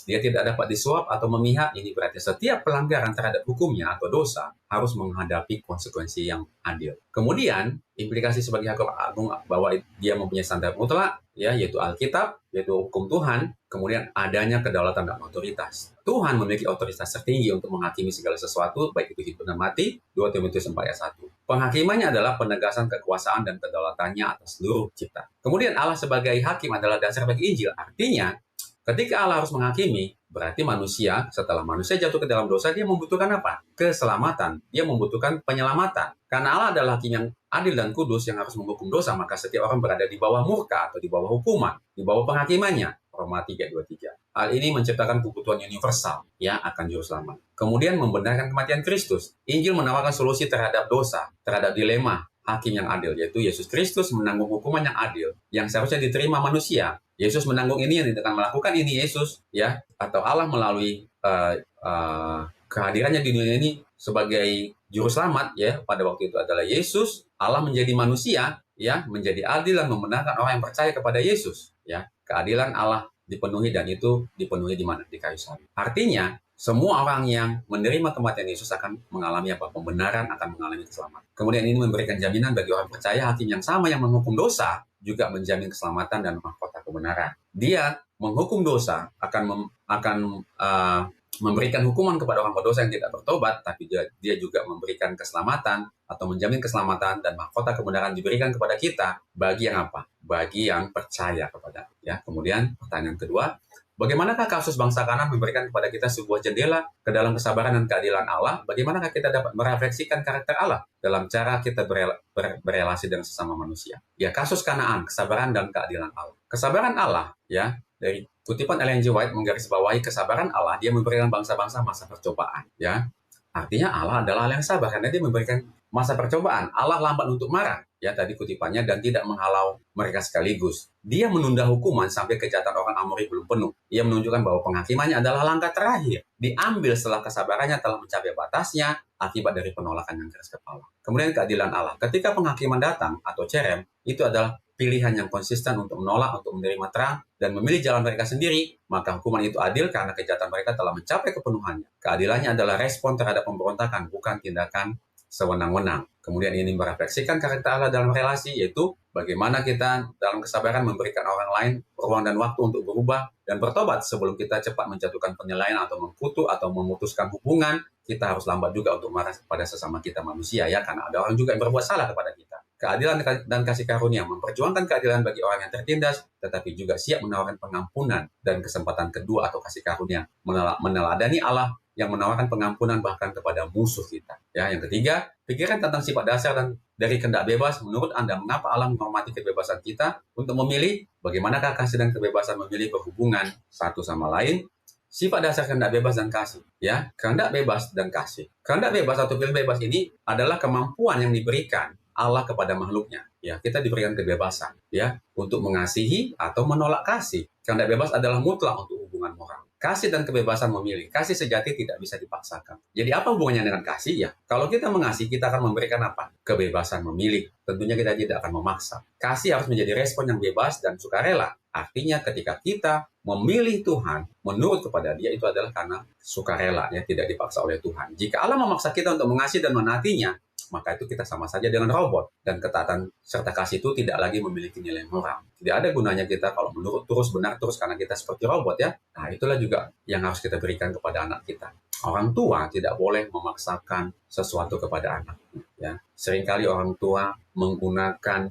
Dia tidak dapat disuap atau memihak. Ini berarti setiap pelanggaran terhadap hukumnya atau dosa harus menghadapi konsekuensi yang adil. Kemudian, implikasi sebagai hakim agung bahwa dia mempunyai standar mutlak, ya, yaitu Alkitab, yaitu hukum Tuhan, kemudian adanya kedaulatan dan otoritas. Tuhan memiliki otoritas tertinggi untuk menghakimi segala sesuatu, baik itu hidup dan mati, 2 Timotius 4 ayat 1. Penghakimannya adalah penegasan kekuasaan dan kedaulatannya atas seluruh cipta. Kemudian Allah sebagai hakim adalah dasar bagi Injil. Artinya, ketika Allah harus menghakimi, berarti manusia, setelah manusia jatuh ke dalam dosa, dia membutuhkan apa? Keselamatan. Dia membutuhkan penyelamatan. Karena Allah adalah hakim yang adil dan kudus yang harus menghukum dosa, maka setiap orang berada di bawah murka atau di bawah hukuman, di bawah penghakimannya. Roma 3:23. Hal ini menciptakan kebutuhan universal, ya, akan juru selamat. Kemudian membenarkan kematian Kristus. Injil menawarkan solusi terhadap dosa, terhadap dilema hakim yang adil, yaitu Yesus Kristus menanggung hukuman yang adil, yang seharusnya diterima manusia. Yesus menanggung ini, yang tidak melakukan ini Yesus, ya, atau Allah melalui kehadirannya di dunia ini sebagai juru selamat, ya, pada waktu itu adalah Yesus. Allah menjadi manusia, ya, menjadi adil dan membenarkan orang yang percaya kepada Yesus, ya. Keadilan Allah dipenuhi dan itu dipenuhi di mana? Di kayu salib. Artinya, semua orang yang menerima kematian Yesus akan mengalami apa? Pembenaran, akan mengalami keselamatan. Kemudian ini memberikan jaminan bagi orang percaya hakim yang sama yang menghukum dosa juga menjamin keselamatan dan mahkota kebenaran. Dia menghukum dosa akan memberikan hukuman kepada orang berdosa yang tidak bertobat, tapi dia juga memberikan keselamatan atau menjamin keselamatan dan mahkota kebenaran diberikan kepada kita bagi yang apa? Bagi yang percaya kepada. Ya, kemudian pertanyaan kedua, bagaimanakah kasus bangsa Kanaan memberikan kepada kita sebuah jendela ke dalam kesabaran dan keadilan Allah? Bagaimanakah kita dapat merefleksikan karakter Allah dalam cara kita berelasi dengan sesama manusia? Ya, kasus Kanaan, kesabaran dan keadilan Allah. Kesabaran Allah, ya, dari kutipan Ellen G. White menggarisbawahi kesabaran Allah, dia memberikan bangsa-bangsa masa percobaan, ya. Artinya Allah adalah Allah yang sabar karena dia memberikan masa percobaan. Allah lambat untuk marah, ya, tadi kutipannya, dan tidak menghalau mereka sekaligus. Dia menunda hukuman sampai kejahatan orang Amori belum penuh. Ia menunjukkan bahwa penghakimannya adalah langkah terakhir, diambil setelah kesabarannya telah mencapai batasnya akibat dari penolakan yang keras kepala. Kemudian keadilan Allah. Ketika penghakiman datang atau cerem, itu adalah pilihan yang konsisten untuk menolak, untuk menerima terang, dan memilih jalan mereka sendiri, maka hukuman itu adil karena kejahatan mereka telah mencapai kepenuhannya. Keadilannya adalah respon terhadap pemberontakan, bukan tindakan sewenang-wenang. Kemudian ini merefleksikan karakter Allah dalam relasi, yaitu bagaimana kita dalam kesabaran memberikan orang lain ruang dan waktu untuk berubah dan bertobat sebelum kita cepat menjatuhkan penilaian atau mengkutuk atau memutuskan hubungan. Kita harus lambat juga untuk marah kepada sesama kita manusia, ya, karena ada orang juga yang berbuat salah kepada kita. Keadilan dan kasih karunia memperjuangkan keadilan bagi orang yang tertindas, tetapi juga siap menawarkan pengampunan dan kesempatan kedua atau kasih karunia, meneladani Allah yang menawarkan pengampunan bahkan kepada musuh kita. Ya, yang ketiga, pikiran tentang sifat dasar dan dari kehendak bebas. Menurut Anda, mengapa Allah menghormati kebebasan kita untuk memilih? Bagaimanakah kasih dan kebebasan memilih berhubungan satu sama lain? Sifat dasar kehendak bebas dan kasih, ya, kehendak bebas dan kasih. Kehendak bebas atau pilihan bebas ini adalah kemampuan yang diberikan Allah kepada makhluknya. Ya, kita diberikan kebebasan, ya, untuk mengasihi atau menolak kasih. Kehendak bebas adalah mutlak untuk hubungan moral. Kasih dan kebebasan memilih. Kasih sejati tidak bisa dipaksakan. Jadi apa hubungannya dengan kasih? Ya, kalau kita mengasihi, kita akan memberikan apa? Kebebasan memilih. Tentunya kita tidak akan memaksa. Kasih harus menjadi respon yang bebas dan sukarela. Artinya ketika kita memilih Tuhan, menurut kepada Dia, itu adalah karena sukarela, ya, tidak dipaksa oleh Tuhan. Jika Allah memaksa kita untuk mengasihi dan menaatinya, maka itu kita sama saja dengan robot. Dan ketaatan serta kasih itu tidak lagi memiliki nilai moral. Tidak ada gunanya kita kalau menurut terus benar terus karena kita seperti robot, ya. Nah, itulah juga yang harus kita berikan kepada anak kita. Orang tua tidak boleh memaksakan sesuatu kepada anak, ya. Seringkali orang tua menggunakan,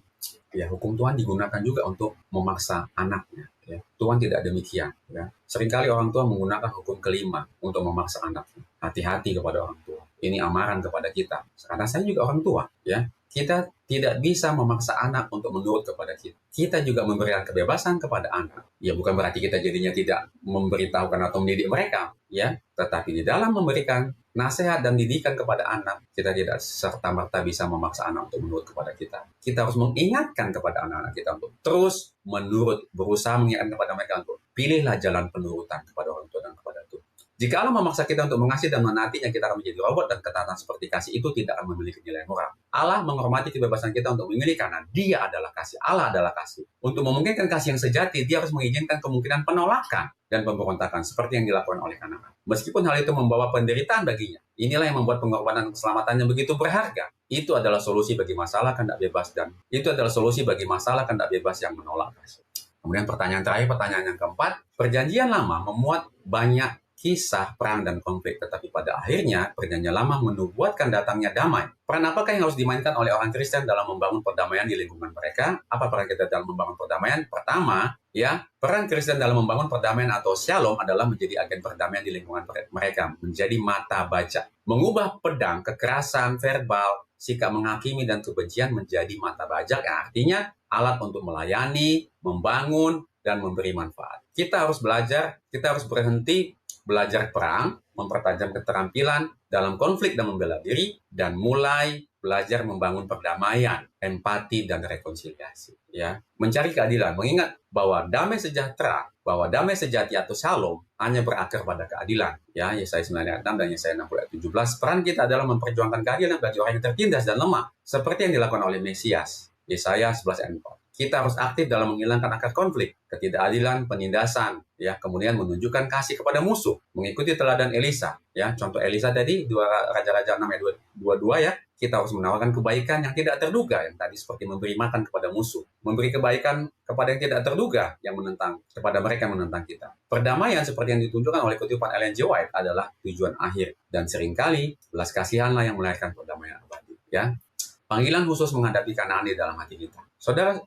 ya, hukum Tuhan digunakan juga untuk memaksa anaknya, ya. Tuhan tidak demikian, ya. Seringkali orang tua menggunakan hukum kelima untuk memaksa anaknya. Hati-hati kepada orang tua. Ini amaran kepada kita. Karena saya juga orang tua, ya. Kita tidak bisa memaksa anak untuk menurut kepada kita. Kita juga memberikan kebebasan kepada anak. Ya, bukan berarti kita jadinya tidak memberitahukan atau mendidik mereka, ya. Tetapi di dalam memberikan nasihat dan didikan kepada anak, kita tidak serta-merta bisa memaksa anak untuk menurut kepada kita. Kita harus mengingatkan kepada anak-anak kita untuk terus menurut, berusaha mengingatkan kepada mereka untuk pilihlah jalan penurutan kepada orang tua dan kepada Tuhan. Jika Allah memaksa kita untuk mengasihi dan menaatinya, kita akan menjadi robot, dan ketaatan seperti kasih itu tidak akan memiliki nilai moral. Allah menghormati kebebasan kita untuk memilih karena Dia adalah kasih. Allah adalah kasih. Untuk memungkinkan kasih yang sejati, Dia harus mengizinkan kemungkinan penolakan dan pemberontakan seperti yang dilakukan oleh Kanan. Meskipun hal itu membawa penderitaan baginya, inilah yang membuat pengorbanan keselamatannya begitu berharga. Itu adalah solusi bagi masalah kehendak bebas, dan itu adalah solusi bagi masalah kehendak bebas yang menolak kasih. Kemudian pertanyaan terakhir, pertanyaan yang keempat, Perjanjian Lama memuat banyak kisah perang dan konflik, tetapi pada akhirnya Perjanjian Lama menubuatkan datangnya damai. Peran apakah yang harus dimainkan oleh orang Kristen dalam membangun perdamaian di lingkungan mereka? Apa peran kita dalam membangun perdamaian? Pertama, ya, peran Kristen dalam membangun perdamaian atau shalom adalah menjadi agen perdamaian di lingkungan mereka, menjadi mata baca, mengubah pedang, kekerasan verbal, sikap menghakimi dan kebencian menjadi mata bajak, yang artinya alat untuk melayani, membangun, dan memberi manfaat. Kita harus belajar, kita harus berhenti belajar perang, mempertajam keterampilan dalam konflik dan membela diri, dan mulai belajar membangun perdamaian, empati, dan rekonsiliasi. Ya, mencari keadilan, mengingat bahwa damai sejahtera, bahwa damai sejati atau shalom hanya berakar pada keadilan. Ya, Yesaya 9 ayat 6 dan Yesaya 60 ayat 17. Peran kita adalah memperjuangkan keadilan bagi orang yang tertindas dan lemah, seperti yang dilakukan oleh Mesias. Yesaya 11 ayat 4. Kita harus aktif dalam menghilangkan akar konflik, ketidakadilan, penindasan, ya, kemudian menunjukkan kasih kepada musuh, mengikuti teladan Elisa, ya. Contoh Elisa tadi 2 Raja-Raja 6 ayat 22, ya. Kita harus menawarkan kebaikan yang tidak terduga, yang tadi seperti memberi makan kepada musuh, memberi kebaikan kepada yang tidak terduga, yang menentang, kepada mereka yang menentang kita. Perdamaian seperti yang ditunjukkan oleh kutipan Ellen G. White adalah tujuan akhir, dan seringkali belas kasihanlah yang melahirkan perdamaian abadi, ya. Panggilan khusus menghadapi Kanaan di dalam hati kita. Saudara,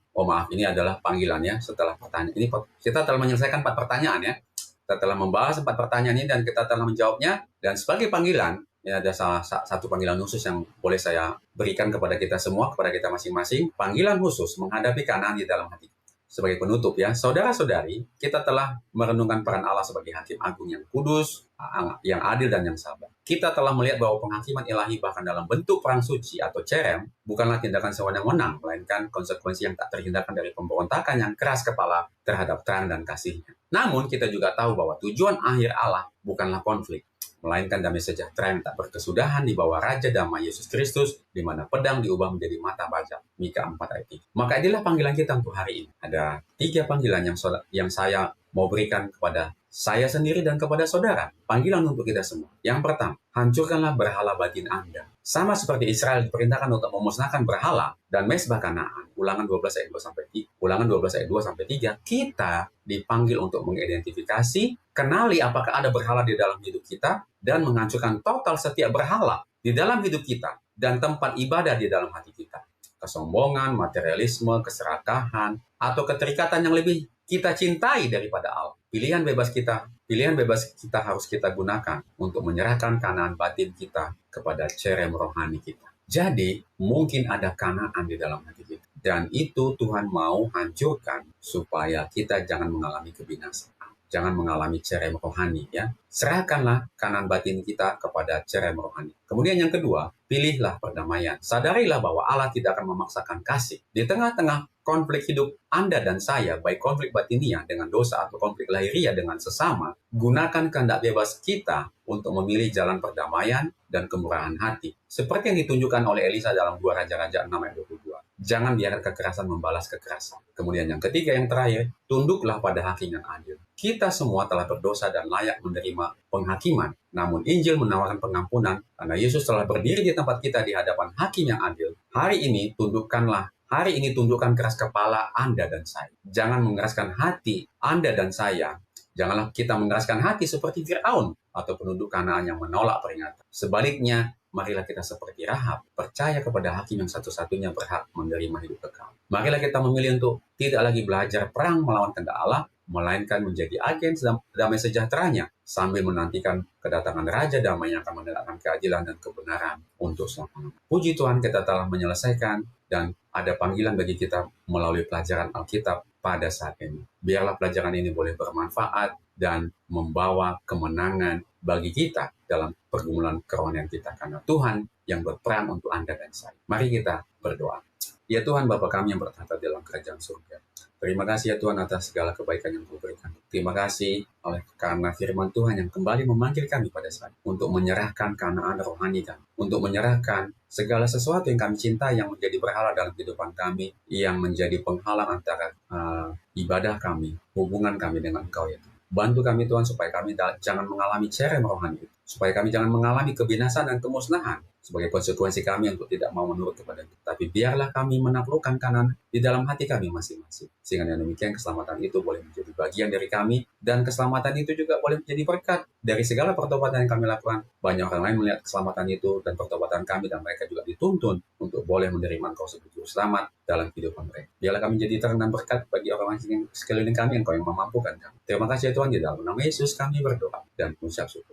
ini adalah panggilannya setelah pertanyaan ini. Kita telah menyelesaikan 4 pertanyaan, ya. Kita telah membahas 4 pertanyaan ini dan kita telah menjawabnya. Dan sebagai panggilan, ya, ada salah satu panggilan khusus yang boleh saya berikan kepada kita semua, kepada kita masing-masing. Panggilan khusus menghadapi Kanaan di dalam hati. Sebagai penutup, ya, saudara-saudari, kita telah merenungkan peran Allah sebagai Hakim Agung yang kudus, yang adil, dan yang sabar. Kita telah melihat bahwa penghakiman ilahi bahkan dalam bentuk perang suci atau cerem bukanlah tindakan sewenang-wenang, melainkan konsekuensi yang tak terhindarkan dari pemberontakan yang keras kepala terhadap terang dan kasih-Nya. Namun kita juga tahu bahwa tujuan akhir Allah bukanlah konflik, melainkan damai sejahtera yang tak berkesudahan di bawah Raja Damai Yesus Kristus, di mana pedang diubah menjadi mata bajak. Mika 4 ayat 3. Maka inilah panggilan kita untuk hari ini. Ada 3 panggilan yang saya mau berikan kepada saya sendiri dan kepada saudara. Panggilan untuk kita semua. Yang pertama, hancurkanlah berhala batin Anda. Sama seperti Israel diperintahkan untuk memusnahkan berhala dan mezbah Kanaan. Ulangan 12 ayat 2-3. Kita dipanggil untuk mengidentifikasi, kenali apakah ada berhala di dalam hidup kita, dan menghancurkan total setiap berhala di dalam hidup kita dan tempat ibadah di dalam hati kita. Kesombongan, materialisme, keserakahan, atau keterikatan yang lebih kita cintai daripada Allah. Pilihan bebas kita harus kita gunakan untuk menyerahkan Kanaan batin kita kepada cerem rohani kita. Jadi, mungkin ada Kanaan di dalam hati kita. Dan itu Tuhan mau hancurkan supaya kita jangan mengalami kebinasaan. Jangan mengalami cerem rohani, ya. Serahkanlah Kanaan batin kita kepada cerem rohani. Kemudian yang kedua, pilihlah perdamaian. Sadarilah bahwa Allah tidak akan memaksakan kasih. Di tengah-tengah konflik hidup Anda dan saya, baik konflik batiniah dengan dosa atau konflik lahiriah dengan sesama, gunakan kehendak bebas kita untuk memilih jalan perdamaian dan kemurahan hati. Seperti yang ditunjukkan oleh Elisa dalam 2 Raja-Raja 6 ayat 22. Jangan biarkan kekerasan membalas kekerasan. Kemudian yang ketiga, yang terakhir, tunduklah pada hakim yang adil. Kita semua telah berdosa dan layak menerima penghakiman. Namun Injil menawarkan pengampunan karena Yesus telah berdiri di tempat kita di hadapan hakim yang adil. Hari ini tundukkan keras kepala Anda dan saya. Jangan mengeraskan hati Anda dan saya. Janganlah kita mengeraskan hati seperti Fir'aun atau penduduk Kanaan yang menolak peringatan. Sebaliknya, marilah kita seperti Rahab, percaya kepada hakim yang satu-satunya berhak menerima hidup kekal. Marilah kita memilih untuk tidak lagi belajar perang melawan kehendak Allah, melainkan menjadi agen damai sejahteranya, sambil menantikan kedatangan Raja Damai yang akan menegakkan keadilan dan kebenaran untuk selamanya. Puji Tuhan, kita telah menyelesaikan dan ada panggilan bagi kita melalui pelajaran Alkitab pada saat ini. Biarlah pelajaran ini boleh bermanfaat dan membawa kemenangan bagi kita dalam pergumulan kerohanian kita, karena Tuhan yang berperang untuk Anda dan saya. Mari kita berdoa. Ya Tuhan, Bapa kami yang bertahta di dalam kerajaan surga, terima kasih ya Tuhan atas segala kebaikan yang Kau berikan. Terima kasih karena firman Tuhan yang kembali memanggil kami pada saat untuk menyerahkan Kanaan rohani kami, untuk menyerahkan segala sesuatu yang kami cintai yang menjadi berhala dalam kehidupan kami, yang menjadi penghalang antara ibadah kami, hubungan kami dengan Engkau ya Tuhan. Bantu kami Tuhan supaya kami jangan mengalami cerem rohani itu, supaya kami jangan mengalami kebinasan dan kemusnahan sebagai konsekuensi kami untuk tidak mau menurut kepada Tuhan. Tapi biarlah kami menaklukkan Kanaan di dalam hati kami masing-masing. Sehingga dengan demikian keselamatan itu boleh menjadi bagian dari kami, dan keselamatan itu juga boleh menjadi berkat dari segala pertobatan yang kami lakukan. Banyak orang lain melihat keselamatan itu dan pertobatan kami, dan mereka juga dituntun untuk boleh menerima Engkau sebagai juru selamat dalam kehidupan mereka. Biarlah kami jadi terang dan berkat bagi orang lain sekeliling kami, Engkau yang memampukan kami. Terima kasih ya Tuhan, di dalam nama Yesus kami berdoa dan mengucap syukur.